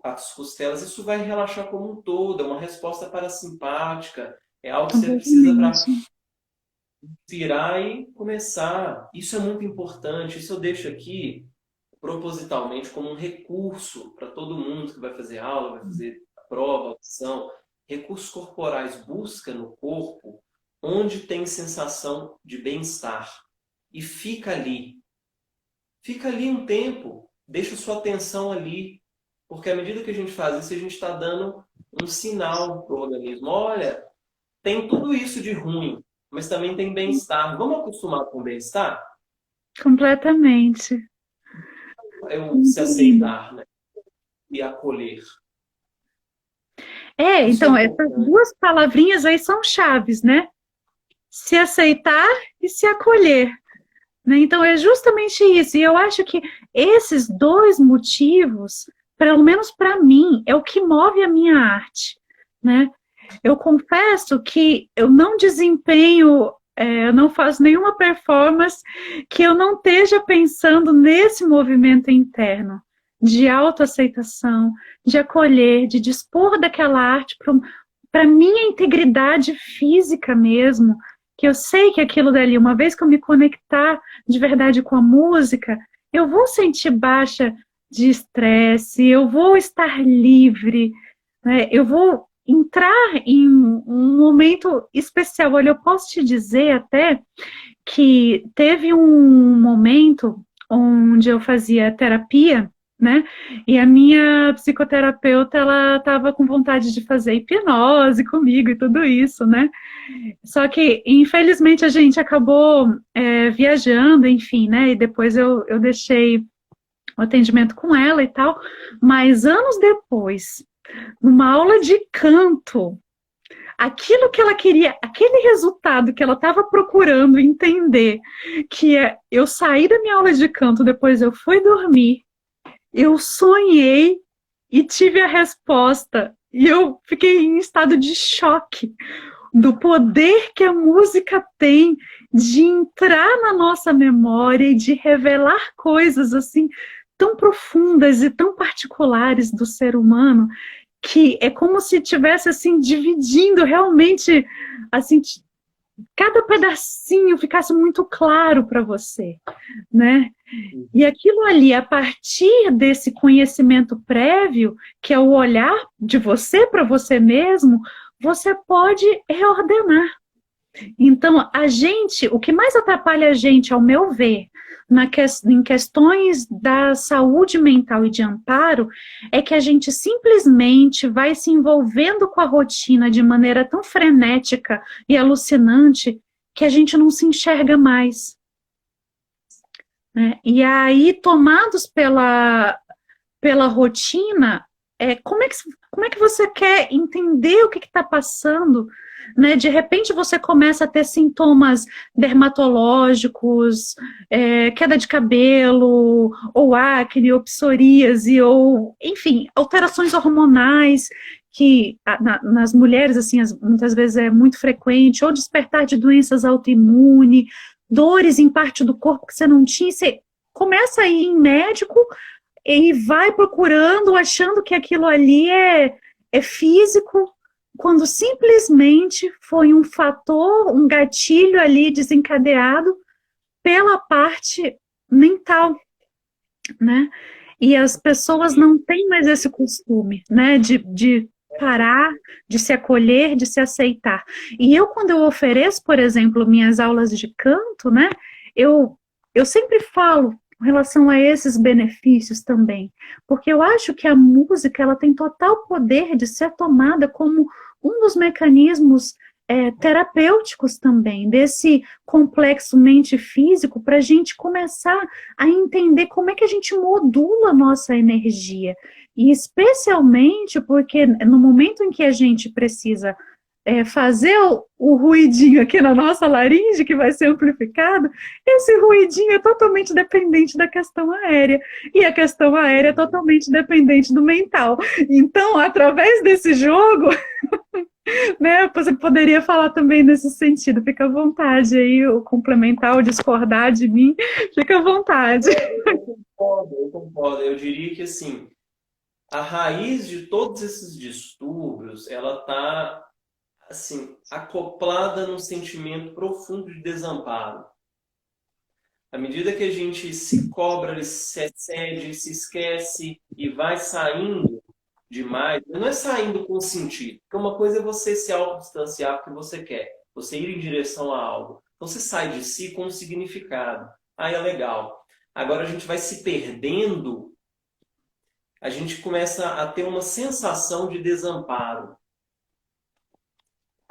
as costelas, isso vai relaxar como um todo, é uma resposta parasimpática, é algo que você precisa para Completamente. inspirar e começar. Isso é muito importante, isso eu deixo aqui propositalmente como um recurso para todo mundo que vai fazer aula, vai fazer a prova, a audição. Recursos corporais busca no corpo onde tem sensação de bem-estar e fica ali. Fica ali um tempo, deixa sua atenção ali, porque à medida que a gente faz isso, a gente está dando um sinal para o organismo. Olha, tem tudo isso de ruim, mas também tem bem-estar. Vamos acostumar com o bem-estar? Completamente. Eu se Muito lindo. aceitar, né? E acolher. Isso é Então, essas importante. duas palavrinhas aí são chaves, né? Se aceitar e se acolher, né? Então, é justamente isso. E eu acho que esses dois motivos, pelo menos para mim, é o que move a minha arte, né? Eu confesso que eu não desempenho, eu não faço nenhuma performance que eu não esteja pensando nesse movimento interno de autoaceitação, de acolher, de dispor daquela arte para minha integridade física mesmo, que eu sei que aquilo dali, uma vez que eu me conectar de verdade com a música, eu vou sentir baixa de estresse, eu vou estar livre, né? Eu vou entrar em um momento especial. Olha, eu posso te dizer até que teve um momento onde eu fazia terapia, né? E a minha psicoterapeuta, ela estava com vontade de fazer hipnose comigo e tudo isso, né? Só que, infelizmente, a gente acabou viajando, enfim, né? E depois eu deixei o atendimento com ela e tal. Mas anos depois, numa aula de canto, aquilo que ela queria, aquele resultado que ela estava procurando entender, que é eu saí da minha aula de canto, depois eu fui dormir, eu sonhei e tive a resposta. E eu fiquei em estado de choque do poder que a música tem de entrar na nossa memória e de revelar coisas assim tão profundas e tão particulares do ser humano, que é como se tivesse assim dividindo realmente assim cada pedacinho ficasse muito claro para você, né? E aquilo ali, a partir desse conhecimento prévio, que é o olhar de você para você mesmo, você pode reordenar. Então, a gente, o que mais atrapalha a gente, ao meu ver, em questões da saúde mental e de amparo, é que a gente simplesmente vai se envolvendo com a rotina de maneira tão frenética e alucinante que a gente não se enxerga mais, né? E aí, tomados pela rotina, como é que você quer entender o que está passando, né? De repente você começa a ter sintomas dermatológicos, queda de cabelo, ou acne, ou psoríase, ou, enfim, alterações hormonais, que nas mulheres, assim, muitas vezes é muito frequente, ou despertar de doenças autoimunes, dores em parte do corpo que você não tinha, você começa a ir em médico e vai procurando, achando que aquilo ali é físico, quando simplesmente foi um fator, um gatilho ali desencadeado pela parte mental, né? E as pessoas não têm mais esse costume, né, de parar, de se acolher, de se aceitar. E eu, quando eu ofereço, por exemplo, minhas aulas de canto, né, eu sempre falo com relação a esses benefícios também, porque eu acho que a música ela tem total poder de ser tomada como um dos mecanismos terapêuticos também, desse complexo mente-físico, para a gente começar a entender como é que a gente modula a nossa energia. E especialmente porque no momento em que a gente precisa fazer o ruidinho aqui na nossa laringe, que vai ser amplificado, esse ruidinho é totalmente dependente da questão aérea. E a questão aérea é totalmente dependente do mental. Então, através desse jogo, né, você poderia falar também nesse sentido. Fica à vontade aí, o complementar ou discordar de mim, fica à vontade. concordo, eu concordo. Eu diria que, assim, a raiz de todos esses distúrbios, ela está, assim, acoplada num sentimento profundo de desamparo. À medida que a gente se cobra, se excede, se esquece e vai saindo demais, não é saindo com sentido, porque uma coisa é você se autodistanciar porque você quer, você ir em direção a algo. Então você sai de si com um significado. Ah, é legal. Agora a gente vai se perdendo, a gente começa a ter uma sensação de desamparo.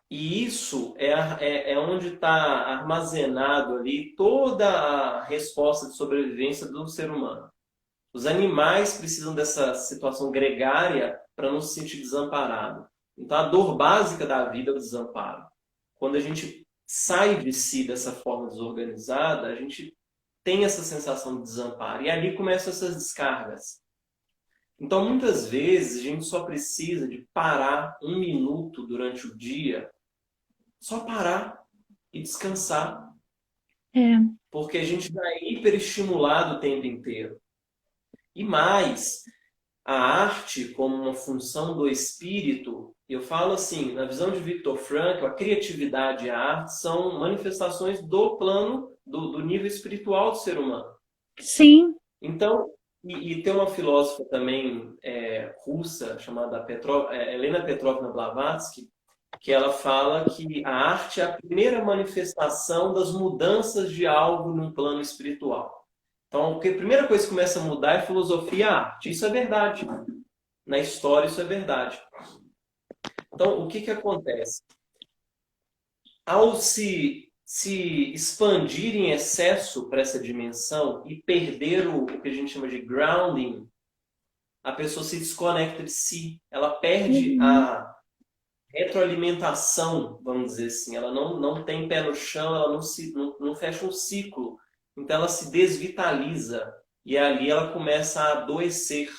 E isso é onde está armazenado ali toda a resposta de sobrevivência do ser humano. Os animais precisam dessa situação gregária para não se sentir desamparado. Então, a dor básica da vida é o desamparo. Quando a gente sai de si dessa forma desorganizada, a gente tem essa sensação de desamparo. E ali começam essas descargas. Então, muitas vezes, a gente só precisa de parar um minuto durante o dia, só parar e descansar. É. Porque a gente está hiperestimulado o tempo inteiro. E mais, a arte como uma função do espírito, eu falo assim, na visão de Viktor Frankl, a criatividade e a arte são manifestações do plano, do nível espiritual do ser humano. Sim. Então, e tem uma filósofa também russa, chamada Helena Petrovna Blavatsky, que ela fala que a arte é a primeira manifestação das mudanças de algo num plano espiritual. Então, a primeira coisa que começa a mudar é a filosofia e a arte. Isso é verdade. Na história, isso é verdade. Então, o que acontece? Ao se expandir em excesso para essa dimensão e perder o que a gente chama de grounding, a pessoa se desconecta de si. Ela perde a retroalimentação, vamos dizer assim. Ela não tem pé no chão, ela não fecha um ciclo. Então ela se desvitaliza e ali ela começa a adoecer.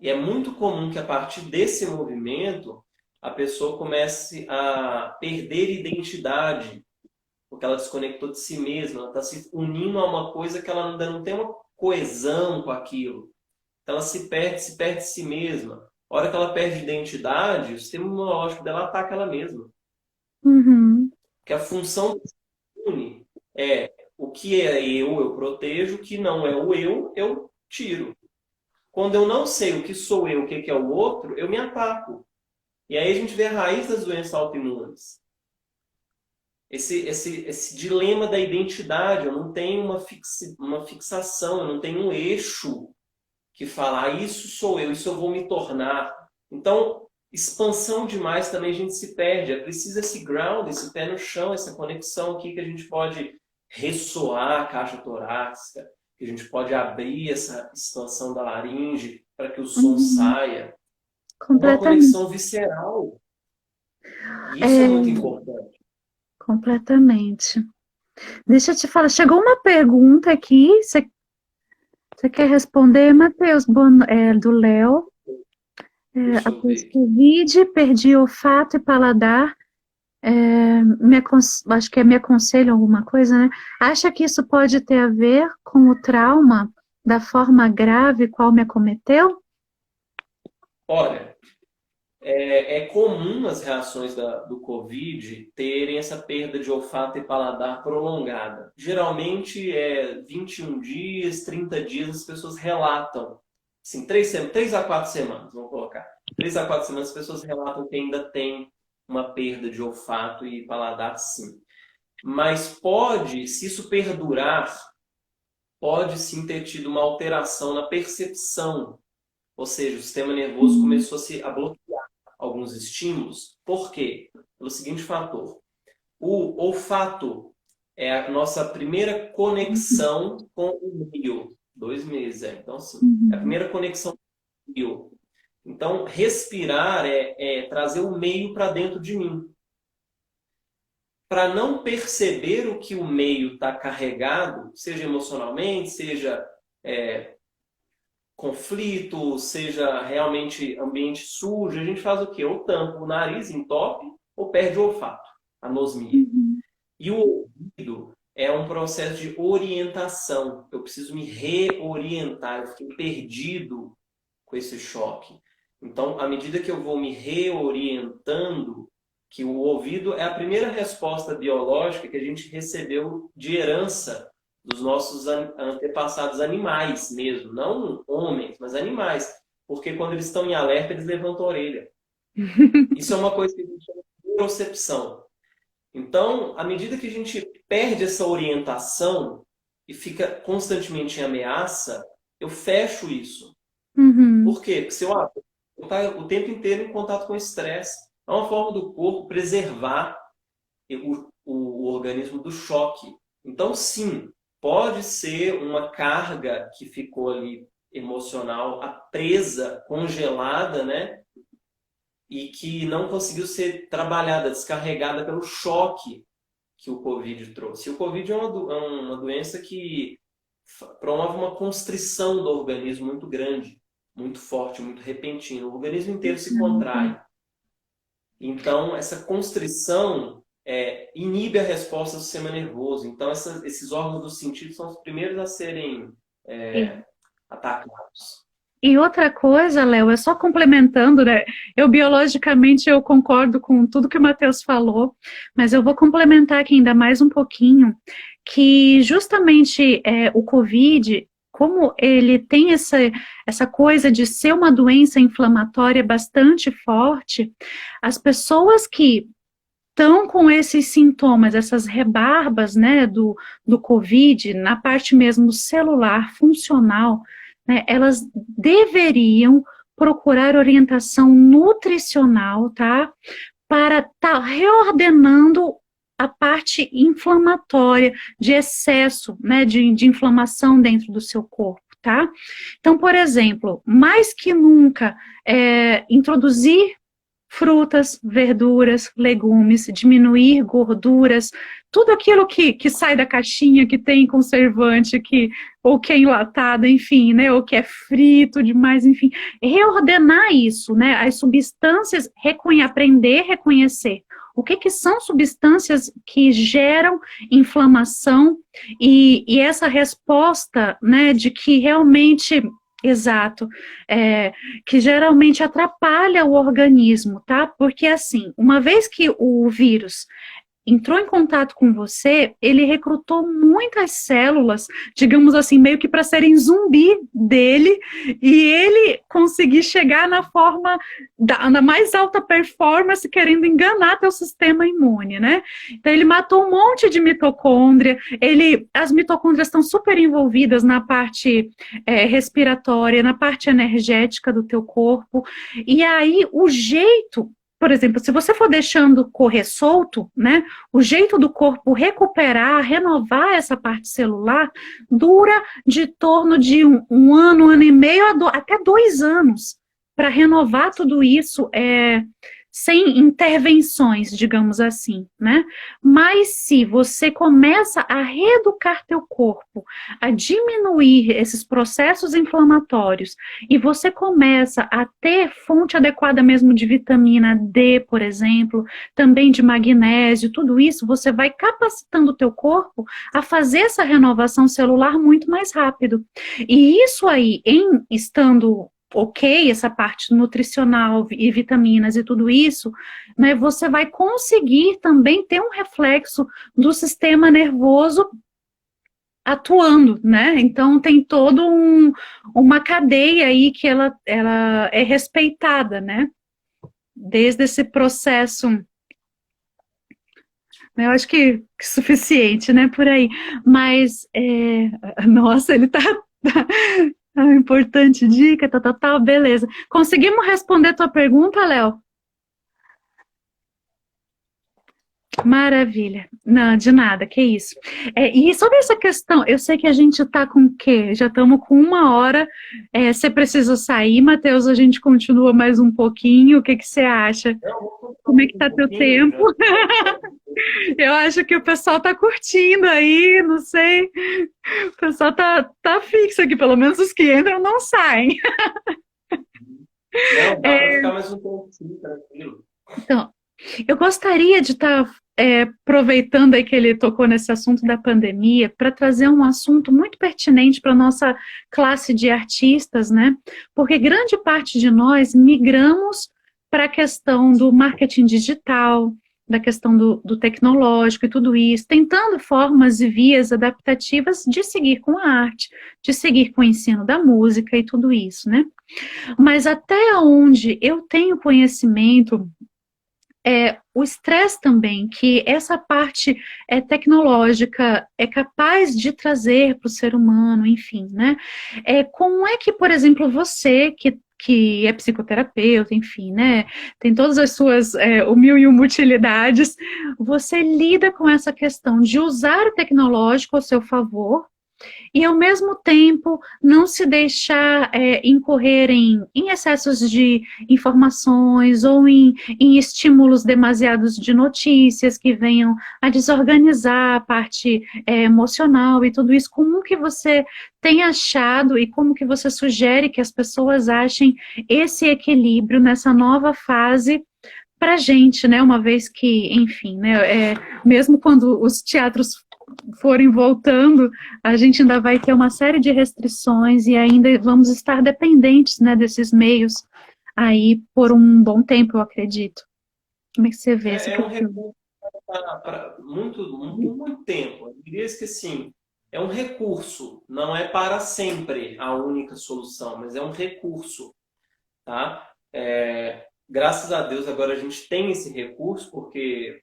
E é muito comum que a partir desse movimento a pessoa comece a perder identidade, porque ela desconectou de si mesma, ela está se unindo a uma coisa que ela ainda não tem uma coesão com aquilo. Então ela se perde de si mesma. A hora que ela perde identidade, o sistema imunológico dela ataca ela mesma. Uhum. Porque a função do imune é o que é eu protejo, o que não é o eu tiro. Quando eu não sei o que sou eu, o que é o outro, eu me ataco. E aí a gente vê a raiz das doenças autoimunes. Esse dilema da identidade, eu não tenho uma fixação, eu não tenho um eixo que fala, isso sou eu, isso eu vou me tornar. Então, expansão demais também a gente se perde. É preciso esse ground, esse pé no chão, essa conexão aqui que a gente pode ressoar a caixa torácica, que a gente pode abrir essa expansão da laringe para que o som saia. Uma Completamente. conexão visceral. E isso é É, muito importante. completamente. Deixa eu te falar, chegou uma pergunta aqui, você quer responder, Matheus, do Léo? Deixa eu Após ver. Covid, perdi olfato e paladar. Acho que me aconselha alguma coisa, né? Acha que isso pode ter a ver com o trauma da forma grave qual me acometeu? Olha, é comum as reações do Covid terem essa perda de olfato e paladar prolongada. Geralmente é 21 dias, 30 dias, as pessoas relatam. Assim, 3 a 4 semanas, vamos colocar. 3 a 4 semanas as pessoas relatam que ainda tem uma perda de olfato e paladar, sim. Mas se isso perdurar, pode sim ter tido uma alteração na percepção. Ou seja, o sistema nervoso começou a bloquear alguns estímulos. Por quê? Pelo seguinte fator. O olfato é a nossa primeira conexão com o meio. 2 meses, Então, assim, é a primeira conexão com o meio. Então, respirar é trazer o meio para dentro de mim. Para não perceber o que o meio está carregado, seja emocionalmente, seja conflito, seja realmente ambiente sujo, a gente faz o quê? Ou tampa o nariz, entope, ou perde o olfato, anosmia. E o ouvido é um processo de orientação. Eu preciso me reorientar, eu fiquei perdido com esse choque. Então, à medida que eu vou me reorientando, que o ouvido é a primeira resposta biológica que a gente recebeu de herança dos nossos antepassados animais mesmo, não homens, mas animais. Porque quando eles estão em alerta, eles levantam a orelha. Isso é uma coisa que a gente chama de neurocepção. Então, à medida que a gente perde essa orientação e fica constantemente em ameaça, eu fecho isso. Uhum. Por quê? Porque se eu estou o tempo inteiro em contato com estresse, é uma forma do corpo preservar o organismo do choque. Então, sim, pode ser uma carga que ficou ali emocional, presa, congelada, né? E que não conseguiu ser trabalhada, descarregada pelo choque que o Covid trouxe. E o Covid é uma doença que promove uma constrição do organismo muito grande, muito forte, muito repentina. O organismo inteiro se contrai. Então, essa constrição inibe a resposta do sistema nervoso. Então, esses órgãos do sentido são os primeiros a serem atacados. E outra coisa, Léo, é só complementando, né? Eu biologicamente eu concordo com tudo que o Matheus falou, mas eu vou complementar aqui ainda mais um pouquinho, que justamente o Covid, como ele tem essa coisa de ser uma doença inflamatória bastante forte, as pessoas que estão com esses sintomas, essas rebarbas, né, do Covid, na parte mesmo celular, funcional, né, elas deveriam procurar orientação nutricional, tá? Para estar reordenando a parte inflamatória, de excesso, né, de inflamação dentro do seu corpo, tá? Então, por exemplo, mais que nunca, introduzir frutas, verduras, legumes, diminuir gorduras, tudo aquilo que sai da caixinha, que tem conservante, ou que é enlatado, enfim, né, ou que é frito demais, enfim, reordenar isso, né, as substâncias, aprender a reconhecer o que são substâncias que geram inflamação e essa resposta, né, de que realmente... Exato, que geralmente atrapalha o organismo, tá? Porque assim, uma vez que o vírus entrou em contato com você, ele recrutou muitas células, digamos assim, meio que para serem zumbi dele, e ele conseguir chegar na forma na mais alta performance, querendo enganar teu sistema imune, né? Então ele matou um monte de mitocôndria, as mitocôndrias estão super envolvidas na parte respiratória, na parte energética do teu corpo, e aí o jeito... Por exemplo, se você for deixando correr solto, né, o jeito do corpo recuperar, renovar essa parte celular, dura de torno de um ano e meio, até 2 anos, para renovar tudo isso sem intervenções, digamos assim, né? Mas se você começa a reeducar teu corpo, a diminuir esses processos inflamatórios, e você começa a ter fonte adequada mesmo de vitamina D, por exemplo, também de magnésio, tudo isso, você vai capacitando o teu corpo a fazer essa renovação celular muito mais rápido. E isso aí, estando ok, essa parte nutricional e vitaminas e tudo isso, né, você vai conseguir também ter um reflexo do sistema nervoso atuando, né? Então tem todo uma cadeia aí que ela é respeitada, né? Desde esse processo, eu acho que suficiente, né? Por aí. Mas, nossa, ele tá importante dica, tal, beleza. Conseguimos responder a tua pergunta, Léo? Maravilha. Não, de nada, que isso. E sobre essa questão, eu sei que a gente está com o quê? Já estamos com 1 hora. Você precisa sair, Matheus, a gente continua mais um pouquinho. O que você acha? Como é que está teu tempo? Eu acho que o pessoal está curtindo aí, não sei. O pessoal tá fixo aqui, pelo menos os que entram não saem. Não, dá para ficar mais um pouquinho, tranquilo. Então, eu gostaria de estar aproveitando aí que ele tocou nesse assunto da pandemia, para trazer um assunto muito pertinente para a nossa classe de artistas, né? Porque grande parte de nós migramos para a questão do marketing digital, da questão do tecnológico e tudo isso, tentando formas e vias adaptativas de seguir com a arte, de seguir com o ensino da música e tudo isso, né? Mas até onde eu tenho conhecimento, o estresse também, que essa parte tecnológica é capaz de trazer para o ser humano, enfim, né? Como é que, por exemplo, você que é psicoterapeuta, enfim, né? Tem todas as suas o mil e uma utilidades, você lida com essa questão de usar o tecnológico ao seu favor e, ao mesmo tempo, não se deixar incorrer em excessos de informações ou em estímulos demasiados de notícias que venham a desorganizar a parte emocional e tudo isso. Como que você tem achado e como que você sugere que as pessoas achem esse equilíbrio nessa nova fase para a gente, né? Uma vez que, enfim, né? Mesmo quando os teatros forem voltando, a gente ainda vai ter uma série de restrições e ainda vamos estar dependentes, né, desses meios aí por um bom tempo, eu acredito. Como é que você vê essa É um questão? recurso para muito tempo. Eu diria que sim, é um recurso, não é para sempre a única solução, mas é um recurso, tá? Graças a Deus agora a gente tem esse recurso porque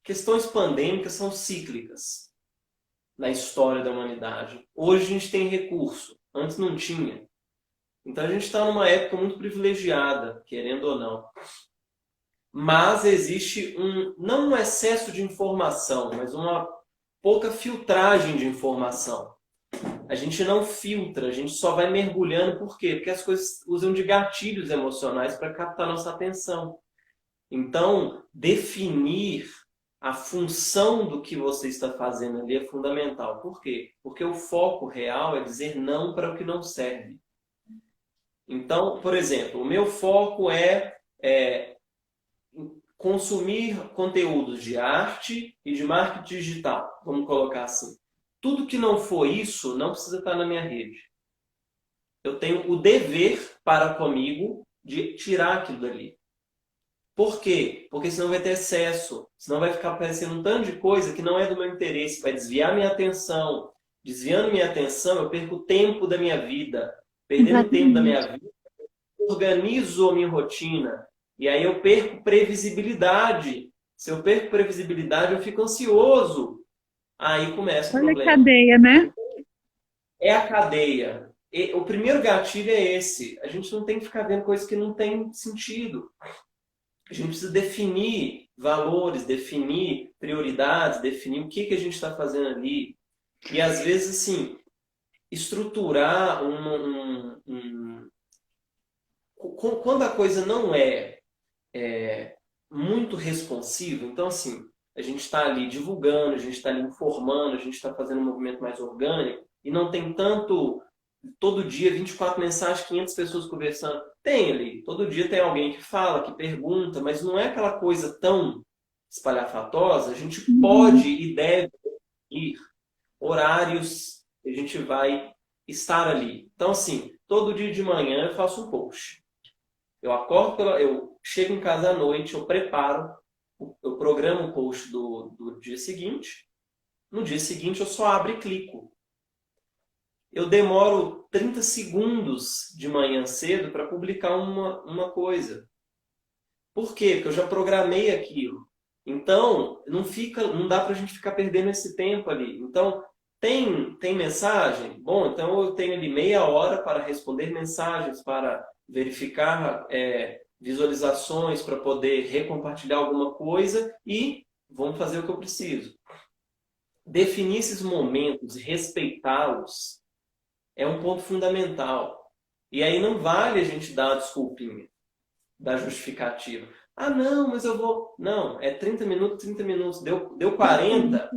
questões pandêmicas são cíclicas na história da humanidade. Hoje a gente tem recurso, antes não tinha. Então a gente está numa época muito privilegiada, querendo ou não. Mas existe não um excesso de informação, mas uma pouca filtragem de informação. A gente não filtra, a gente só vai mergulhando. Por quê? Porque as coisas usam de gatilhos emocionais para captar nossa atenção. Então, definir a função do que você está fazendo ali é fundamental. Por quê? Porque o foco real é dizer não para o que não serve. Então, por exemplo, o meu foco é consumir conteúdos de arte e de marketing digital, vamos colocar assim. Tudo que não for isso não precisa estar na minha rede. Eu tenho o dever para comigo de tirar aquilo dali. Por quê? Porque senão vai ter excesso, senão vai ficar aparecendo um tanto de coisa que não é do meu interesse, vai desviar minha atenção. Desviando minha atenção, eu perco o tempo da minha vida. Perdendo o tempo da minha Exatamente. vida, eu organizo a minha rotina. E aí eu perco previsibilidade. Se eu perco previsibilidade, eu fico ansioso. Aí começa o Olha a problema. cadeia, né? É a cadeia. O primeiro gatilho é esse. A gente não tem que ficar vendo coisas que não têm sentido. A gente precisa definir valores, definir prioridades, definir o que a gente está fazendo ali. E às vezes, assim, estruturar quando a coisa não muito responsiva, então assim, a gente está ali divulgando, a gente está ali informando, a gente está fazendo um movimento mais orgânico e não tem tanto, todo dia, 24 mensagens, 500 pessoas conversando. Tem ali, todo dia tem alguém que fala, que pergunta, mas não é aquela coisa tão espalhafatosa. A gente pode e deve ir horários que a gente vai estar ali. Então assim, todo dia de manhã eu faço um post. Eu acordo, eu chego em casa à noite, eu preparo, eu programo o post do dia seguinte. No dia seguinte eu só abro e clico. Eu demoro 30 segundos de manhã cedo para publicar uma coisa. Por quê? Porque eu já programei aquilo. Então, não dá para a gente ficar perdendo esse tempo ali. Então, tem mensagem? Bom, então eu tenho ali meia hora para responder mensagens, para verificar visualizações, para poder recompartilhar alguma coisa e vamos fazer o que eu preciso. Definir esses momentos e respeitá-los é um ponto fundamental. E aí não vale a gente dar a desculpinha, dar justificativa. Ah, não, mas eu vou... Não, é 30 minutos, 30 minutos. Deu 40,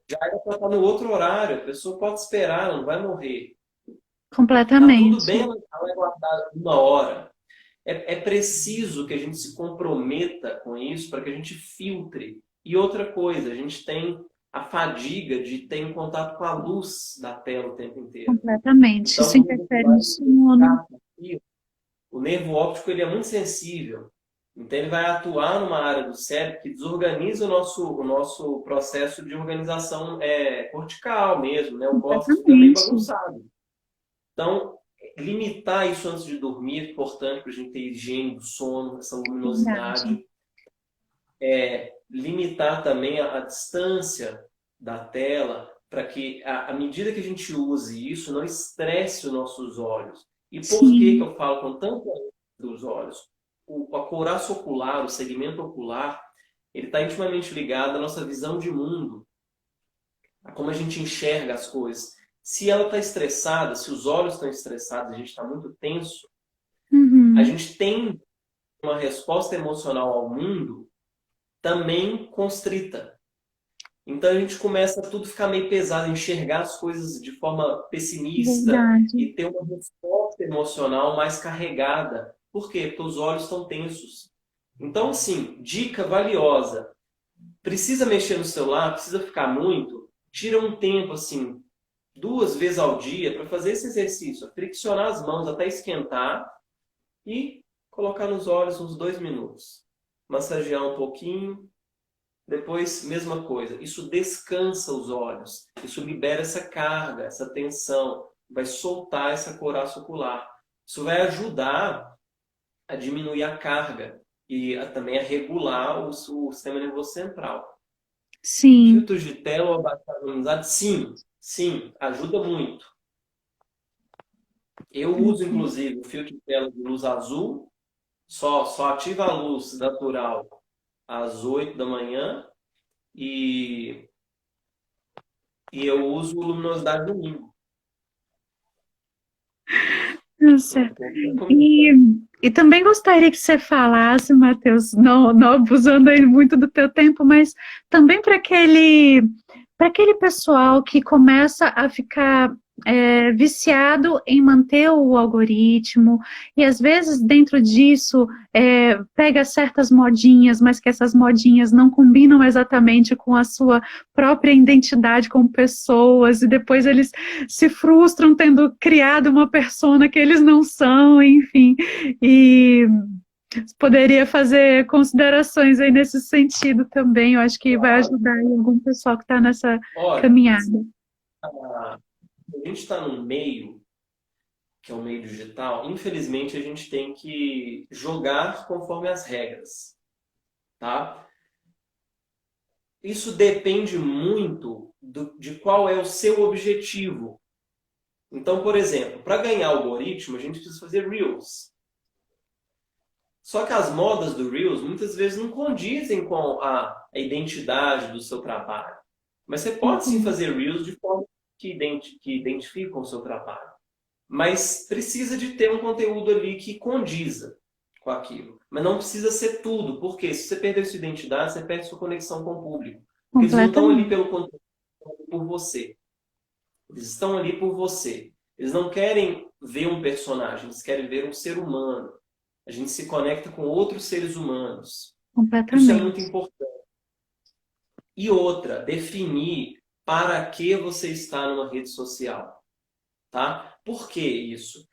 já era para estar no outro horário. A pessoa pode esperar, ela não vai morrer. Tá tudo bem Completamente. ela aguardar uma hora. É preciso que a gente se comprometa com isso para que a gente filtre. E outra coisa, a gente tem a fadiga de ter em contato com a luz da tela o tempo inteiro. Completamente. Isso Então, quando a gente interfere vai no sono. identificar aquilo, o nervo óptico ele é muito sensível. Então, ele vai atuar numa área do cérebro que desorganiza o nosso processo de organização cortical mesmo, né? O córtex fica meio Completamente. bagunçado. Então, limitar isso antes de dormir é importante para a gente ter higiene do sono, essa Verdade. luminosidade. Limitar também a distância da tela para que, à medida que a gente use isso, não estresse os nossos olhos. E por que Sim. eu falo com tanta ênfase dos olhos? A couraça ocular, o segmento ocular, ele está intimamente ligado à nossa visão de mundo, a como a gente enxerga as coisas. Se ela está estressada, se os olhos estão estressados, a gente está muito tenso, a Uhum. gente tem uma resposta emocional ao mundo também constrita. Então a gente começa a tudo ficar meio pesado, enxergar as coisas de forma pessimista Verdade. e ter uma resposta emocional mais carregada. Por quê? Porque os olhos estão tensos. Então, sim, dica valiosa. Precisa mexer no celular, precisa ficar muito, tira um tempo assim, 2 vezes ao dia para fazer esse exercício, friccionar as mãos até esquentar e colocar nos olhos uns 2 minutos. Massagear um pouquinho, depois, mesma coisa. Isso descansa os olhos. Isso libera essa carga, essa tensão. Vai soltar essa couraça ocular. Isso vai ajudar a diminuir a carga e também a regular o sistema nervoso central. Sim. Filtros de tela ou abaixar a luminosidade? Sim, sim, ajuda muito. Eu uso, inclusive, o filtro de tela de luz azul. Só ativa a luz natural às 8 da manhã e eu uso luminosidade do mínimo. Tá certo. E, e também gostaria que você falasse, Matheus, não abusando aí muito do teu tempo, mas também para aquele pessoal que começa a ficar viciado em manter o algoritmo, e às vezes dentro disso pega certas modinhas, mas que essas modinhas não combinam exatamente com a sua própria identidade como pessoas, e depois eles se frustram tendo criado uma persona que eles não são, enfim. E poderia fazer considerações aí nesse sentido também. Eu acho que vai Claro. ajudar aí algum pessoal que está nessa Olha, caminhada. a gente está num meio, que é o meio digital, infelizmente a gente tem que jogar conforme as regras, tá? Isso depende muito de qual é o seu objetivo. Então, por exemplo, para ganhar algoritmo, a gente precisa fazer Reels. Só que as modas do Reels muitas vezes não condizem com a identidade do seu trabalho. Mas você pode sim Uhum. fazer Reels de forma que identificam o seu trabalho. Mas precisa de ter um conteúdo ali que condiza com aquilo. Mas não precisa ser tudo, porque se você perder sua identidade, você perde sua conexão com o público. Porque eles não estão ali Completamente. pelo conteúdo, por você. Eles estão ali por você. Eles não querem ver um personagem, eles querem ver um ser humano. A gente se conecta com outros seres humanos. Isso é muito Completamente. importante. E outra, definir para que você está numa rede social. Tá? Por que isso?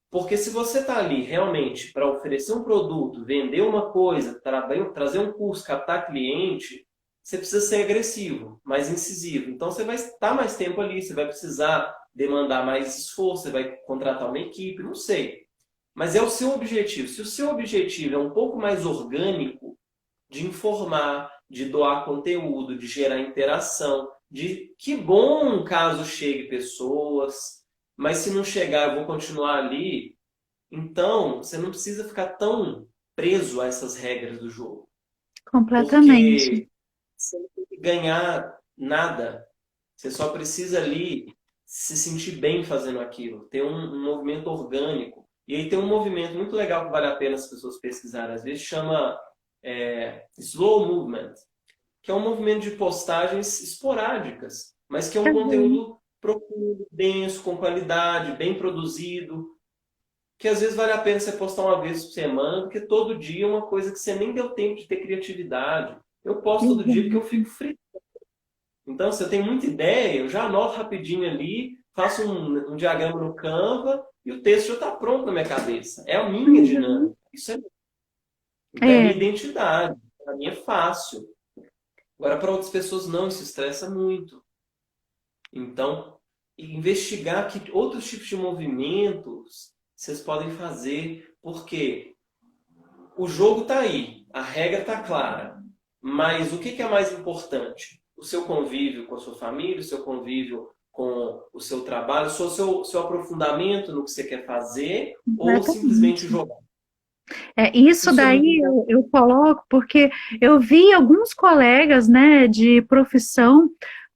Porque se você está ali realmente para oferecer um produto, vender uma coisa, trazer um curso, captar cliente, você precisa ser agressivo, mais incisivo. Então você vai estar mais tempo ali, você vai precisar demandar mais esforço, você vai contratar uma equipe, não sei. Mas é o seu objetivo. Se o seu objetivo é um pouco mais orgânico, de informar, de doar conteúdo, de gerar interação, de que bom caso chegue pessoas, mas se não chegar, eu vou continuar ali. Então, você não precisa ficar tão preso a essas regras do jogo, Completamente. porque você não tem que ganhar nada. Você só precisa ali se sentir bem fazendo aquilo, ter um movimento orgânico. E aí tem um movimento muito legal que vale a pena as pessoas pesquisarem. Às vezes chama slow movement, que é um movimento de postagens esporádicas, mas que é um Uhum. conteúdo profundo, denso, com qualidade, bem produzido, que às vezes vale a pena você postar uma vez por semana, porque todo dia é uma coisa que você nem deu tempo de ter criatividade. Eu posto todo dia porque eu fico frito. Então, se eu tenho muita ideia, eu já anoto rapidinho ali, faço um diagrama no Canva e o texto já está pronto na minha cabeça. É a minha Uhum. dinâmica. Isso é, então, é a É, minha identidade. Para mim é fácil. Agora, para outras pessoas não, isso estressa muito. Então, investigar que outros tipos de movimentos vocês podem fazer, porque o jogo está aí, a regra está clara. Mas o que é mais importante? O seu convívio com a sua família, o seu convívio com o seu trabalho, seu aprofundamento no que você quer fazer ou simplesmente exatamente. jogar? Isso Isso é muito daí importante. eu coloco porque eu vi alguns colegas, né, de profissão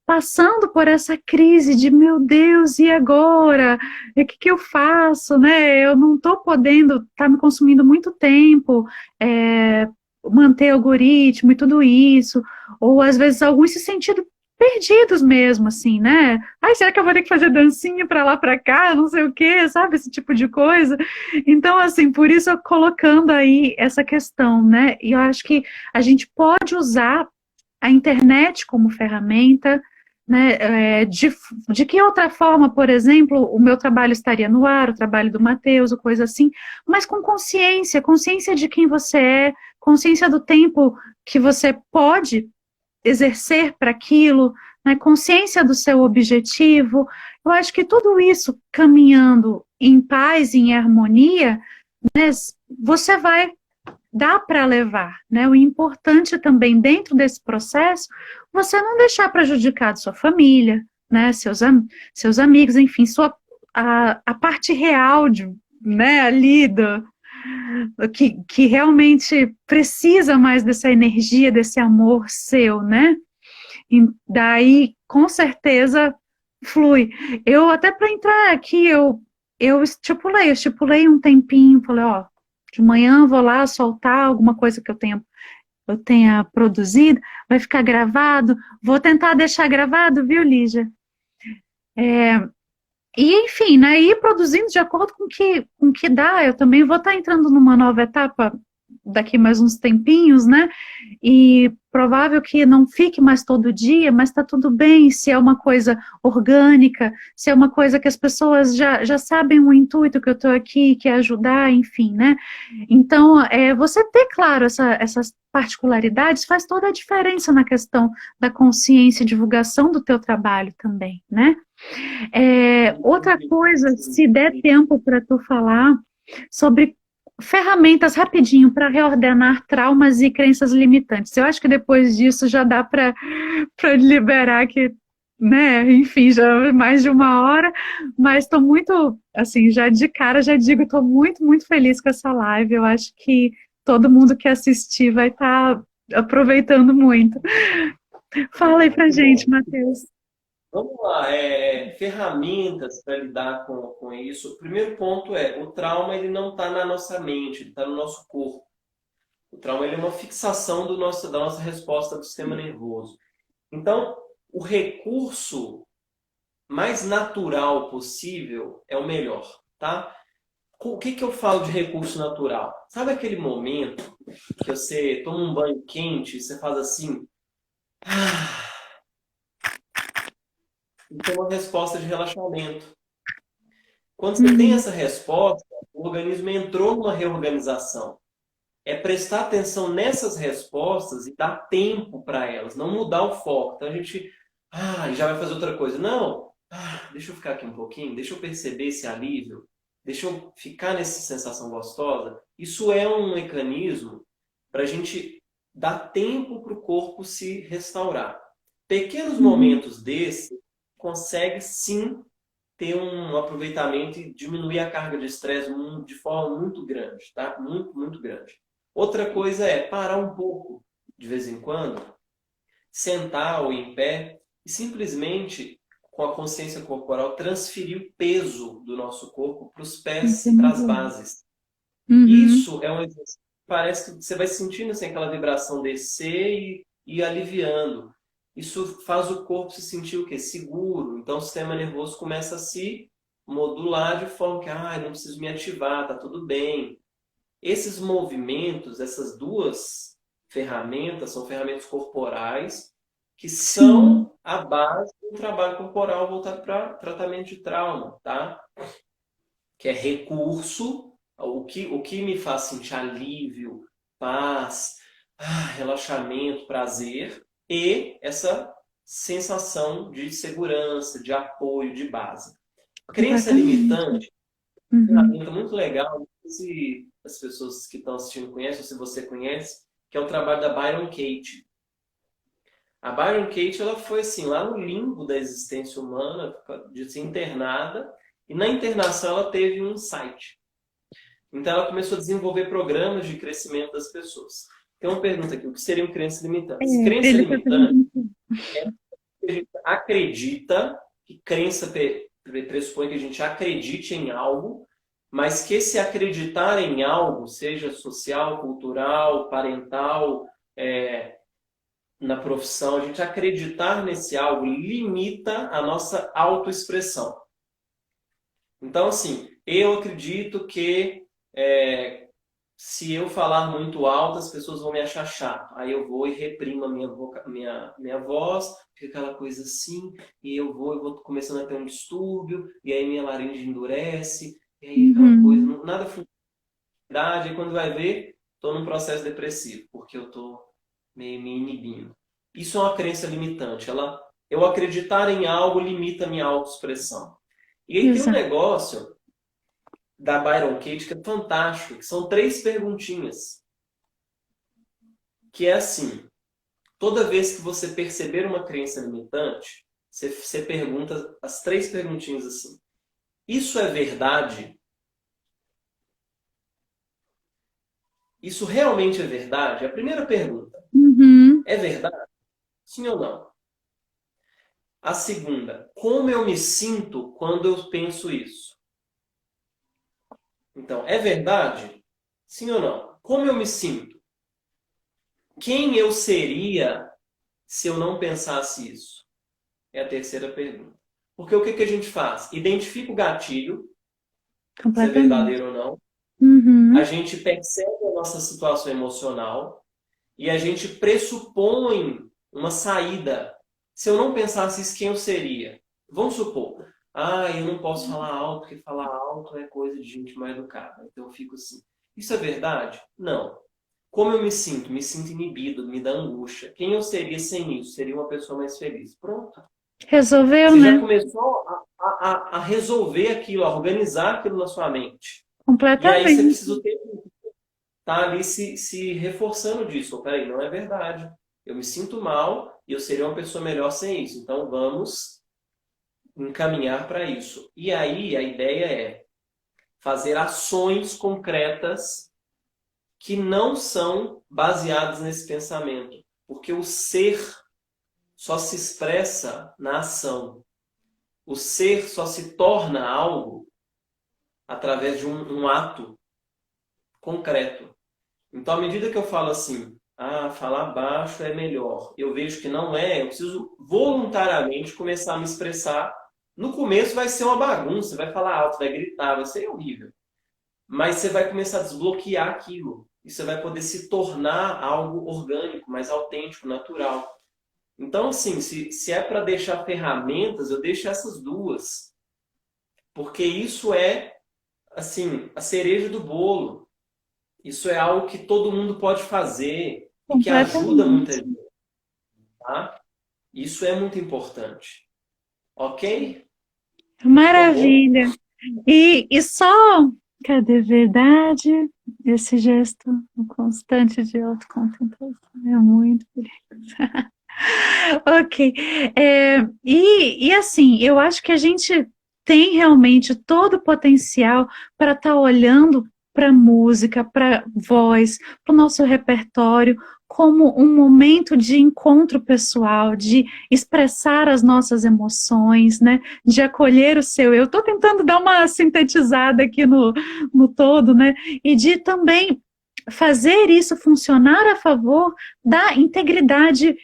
passando por essa crise de meu Deus, e agora? E o que que eu faço, né? Eu não estou podendo, está me consumindo muito tempo, é, manter algoritmo e tudo isso, ou às vezes alguns se sentindo perdidos mesmo, assim, né? Ai, será que eu vou ter que fazer dancinha para lá para cá, não sei o quê, sabe? Esse tipo de coisa. Então, assim, por isso eu colocando aí essa questão, né? E eu acho que a gente pode usar a internet como ferramenta, né? De que outra forma, por exemplo, o meu trabalho estaria no ar, o trabalho do Matheus, ou coisa assim, mas com consciência, consciência de quem você é, consciência do tempo que você pode exercer para aquilo, né? Consciência do seu objetivo. Eu acho que tudo isso caminhando em paz, em harmonia, né, você vai dar para levar, né? O importante também dentro desse processo, você não deixar prejudicado sua família, né? Seus amigos, enfim, a parte real de, né, ali que realmente precisa mais dessa energia, desse amor seu, né? E daí, com certeza, flui. Eu até para entrar aqui, eu estipulei um tempinho, falei, ó, de manhã vou lá soltar alguma coisa que eu tenha produzido, vai ficar gravado, vou tentar deixar gravado, viu, Lígia? E, enfim, né, ir produzindo de acordo com o que dá. Eu também vou estar entrando numa nova etapa daqui mais uns tempinhos, né? E provável que não fique mais todo dia, mas está tudo bem se é uma coisa orgânica, se é uma coisa que as pessoas já sabem o intuito que eu estou aqui, que é ajudar, enfim, né? Então, você ter claro essas particularidades faz toda a diferença na questão da consciência e divulgação do teu trabalho também, né? Outra coisa, se der tempo para tu falar sobre ferramentas rapidinho para reordenar traumas e crenças limitantes. Eu acho que depois disso já dá para liberar que, né, enfim, já é mais de uma hora, mas estou muito, assim, já de cara já digo, estou muito, muito feliz com essa live. Eu acho que todo mundo que assistir vai estar aproveitando muito. Fala aí pra Que gente, bom. Matheus. Vamos lá, ferramentas para lidar com isso. O primeiro ponto é, o trauma ele não está na nossa mente, ele está no nosso corpo. O trauma ele é uma fixação da nossa resposta do sistema nervoso. Então, o recurso mais natural possível é o melhor, tá? O que eu falo de recurso natural? Sabe aquele momento que você toma um banho quente e você faz assim, e tem uma resposta de relaxamento. Quando você tem Uhum, essa resposta, o organismo entrou numa reorganização. É prestar atenção nessas respostas e dar tempo para elas, não mudar o foco. Então a gente, já vai fazer outra coisa. Não, deixa eu ficar aqui um pouquinho, deixa eu perceber esse alívio, deixa eu ficar nessa sensação gostosa. Isso é um mecanismo para a gente dar tempo para o corpo se restaurar. Pequenos uhum. momentos desse consegue sim ter um aproveitamento e diminuir a carga de estresse de forma muito grande, tá? Muito, muito grande. Outra coisa é parar um pouco de vez em quando, sentar ou em pé e simplesmente, com a consciência corporal, transferir o peso do nosso corpo para os pés Isso é e para muito as bom. bases. Uhum. Isso é um exercício que parece que você vai sentindo assim, aquela vibração descer e aliviando. Isso faz o corpo se sentir o quê? Seguro. Então o sistema nervoso começa a se modular de forma que, não preciso me ativar, tá tudo bem. Esses movimentos, essas duas ferramentas, são ferramentas corporais que são a base do trabalho corporal voltado para tratamento de trauma, tá? Que é recurso, o que me faz sentir alívio, paz, relaxamento, prazer, e essa sensação de segurança, de apoio, de base. Crença limitante é uma ferramenta muito legal, não sei se as pessoas que estão assistindo conhecem, ou se você conhece, que é o trabalho da Byron Katie. A Byron Katie, ela foi assim, lá no limbo da existência humana, de ser internada, e na internação ela teve um insight. Então ela começou a desenvolver programas de crescimento das pessoas. Tem uma pergunta aqui, o que seriam crenças limitantes? Crença limitante é que a gente acredita, que crença pressupõe que a gente acredite em algo, mas que esse acreditar em algo, seja social, cultural, parental, na profissão, a gente acreditar nesse algo limita a nossa autoexpressão. Então, assim, eu acredito que se eu falar muito alto, as pessoas vão me achar chato. Aí eu vou e reprimo a minha voz, fica aquela coisa assim, e eu vou começando a ter um distúrbio, e aí minha laringe endurece, e aí aquela coisa, nada funciona. Aí quando vai ver, estou num processo depressivo, porque eu estou me inibindo. Isso é uma crença limitante. Eu acreditar em algo limita a minha autoexpressão. E aí tem um negócio da Byron Katie que é fantástico, que são 3 perguntinhas. Que é assim, toda vez que você perceber uma crença limitante, você pergunta as 3 perguntinhas assim. Isso é verdade? Isso realmente é verdade? A primeira pergunta. É verdade? Sim ou não? A segunda, como eu me sinto quando eu penso isso? Então, é verdade? Sim ou não? Como eu me sinto? Quem eu seria se eu não pensasse isso? É a terceira pergunta. Porque o que a gente faz? Identifica o gatilho, se é verdadeiro ou não. A gente percebe a nossa situação emocional e a gente pressupõe uma saída. Se eu não pensasse isso, quem eu seria? Vamos supor, eu não posso falar alto, porque falar alto é coisa de gente mal educada. Então eu fico assim. Isso é verdade? Não. Como eu me sinto? Me sinto inibido, me dá angústia. Quem eu seria sem isso? Seria uma pessoa mais feliz. Pronto. Resolveu, Você né? já começou a resolver aquilo, a organizar aquilo na sua mente. Completamente. E aí você precisa o tempo tá ali se reforçando disso. Peraí, não é verdade. Eu me sinto mal e eu seria uma pessoa melhor sem isso. Então vamos encaminhar para isso. E aí a ideia é fazer ações concretas que não são baseadas nesse pensamento. Porque o ser só se expressa na ação. O ser só se torna algo através de um ato concreto. Então, à medida que eu falo assim, falar baixo é melhor, eu vejo que não é, eu preciso voluntariamente começar a me expressar. No começo vai ser uma bagunça, vai falar alto, vai gritar, vai ser horrível. Mas você vai começar a desbloquear aquilo. E você vai poder se tornar algo orgânico, mais autêntico, natural. Então, assim, se é para deixar ferramentas, eu deixo essas 2. Porque isso é, assim, a cereja do bolo. Isso é algo que todo mundo pode fazer e que ajuda muita gente. Tá? Isso é muito importante. Ok? Maravilha. E só, cadê verdade? Esse gesto constante de autocontemplação é muito perigoso. Ok. E assim, eu acho que a gente tem realmente todo o potencial para estar olhando para a música, para a voz, para o nosso repertório, como um momento de encontro pessoal, de expressar as nossas emoções, né? De acolher o seu eu. Estou tentando dar uma sintetizada aqui no todo, né? E de também fazer isso funcionar a favor da integridade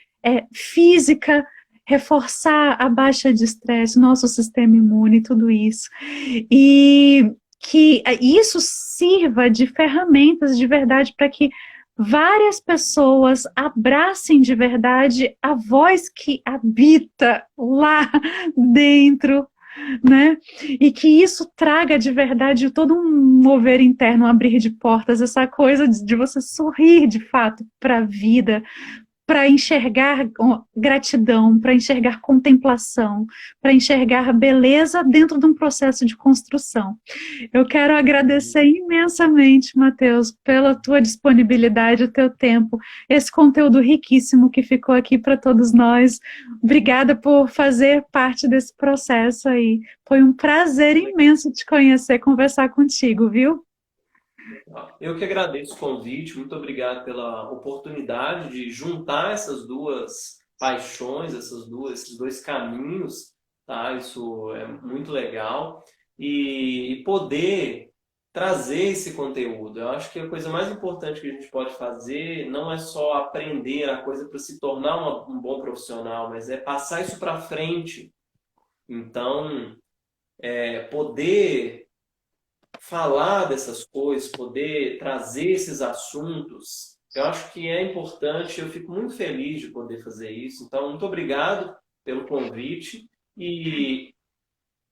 física, reforçar a baixa de estresse, nosso sistema imune, tudo isso. E que isso sirva de ferramentas de verdade para que várias pessoas abracem de verdade a voz que habita lá dentro, né? E que isso traga de verdade todo um mover interno, um abrir de portas, essa coisa de você sorrir de fato para a vida, para enxergar gratidão, para enxergar contemplação, para enxergar beleza dentro de um processo de construção. Eu quero agradecer imensamente, Matheus, pela tua disponibilidade, o teu tempo, esse conteúdo riquíssimo que ficou aqui para todos nós. Obrigada por fazer parte desse processo aí. Foi um prazer imenso te conhecer, conversar contigo, viu? Eu que agradeço o convite, muito obrigado pela oportunidade de juntar essas duas paixões, esses dois caminhos, tá? Isso é muito legal. E poder trazer esse conteúdo. Eu acho que a coisa mais importante que a gente pode fazer não é só aprender a coisa para se tornar um bom profissional, mas é passar isso para frente. Então, poder falar dessas coisas, poder trazer esses assuntos, eu acho que é importante, eu fico muito feliz de poder fazer isso. Então, muito obrigado pelo convite e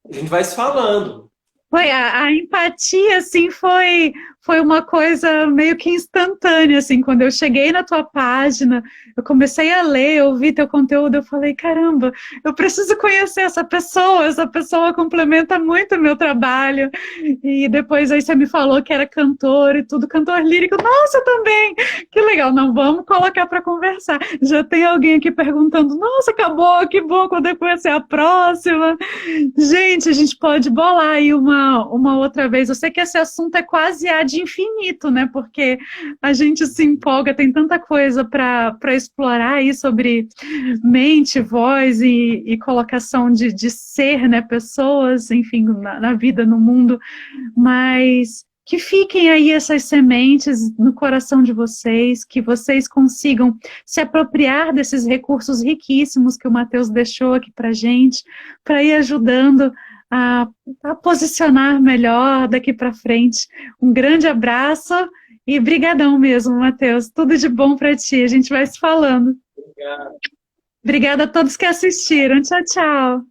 a gente vai se falando. Foi a empatia, assim, foi uma coisa meio que instantânea, assim, quando eu cheguei na tua página, eu comecei a ler, eu vi teu conteúdo, eu falei, caramba, eu preciso conhecer essa pessoa complementa muito o meu trabalho, e depois aí você me falou que era cantor e tudo, cantor lírico, nossa, eu também, que legal, não, vamos colocar para conversar, já tem alguém aqui perguntando, nossa, acabou, que bom, quando é que vai ser a próxima? Gente, a gente pode bolar aí uma outra vez. Eu sei que esse assunto é quase ad infinito, né? Porque a gente se empolga, tem tanta coisa para explorar aí sobre mente, voz e colocação de ser, né? Pessoas, enfim, na vida, no mundo. Mas que fiquem aí essas sementes no coração de vocês, que vocês consigam se apropriar desses recursos riquíssimos que o Matheus deixou aqui para gente, para ir ajudando a posicionar melhor daqui para frente. Um grande abraço e brigadão mesmo, Matheus. Tudo de bom para ti. A gente vai se falando. Obrigado. Obrigada a todos que assistiram. Tchau, tchau.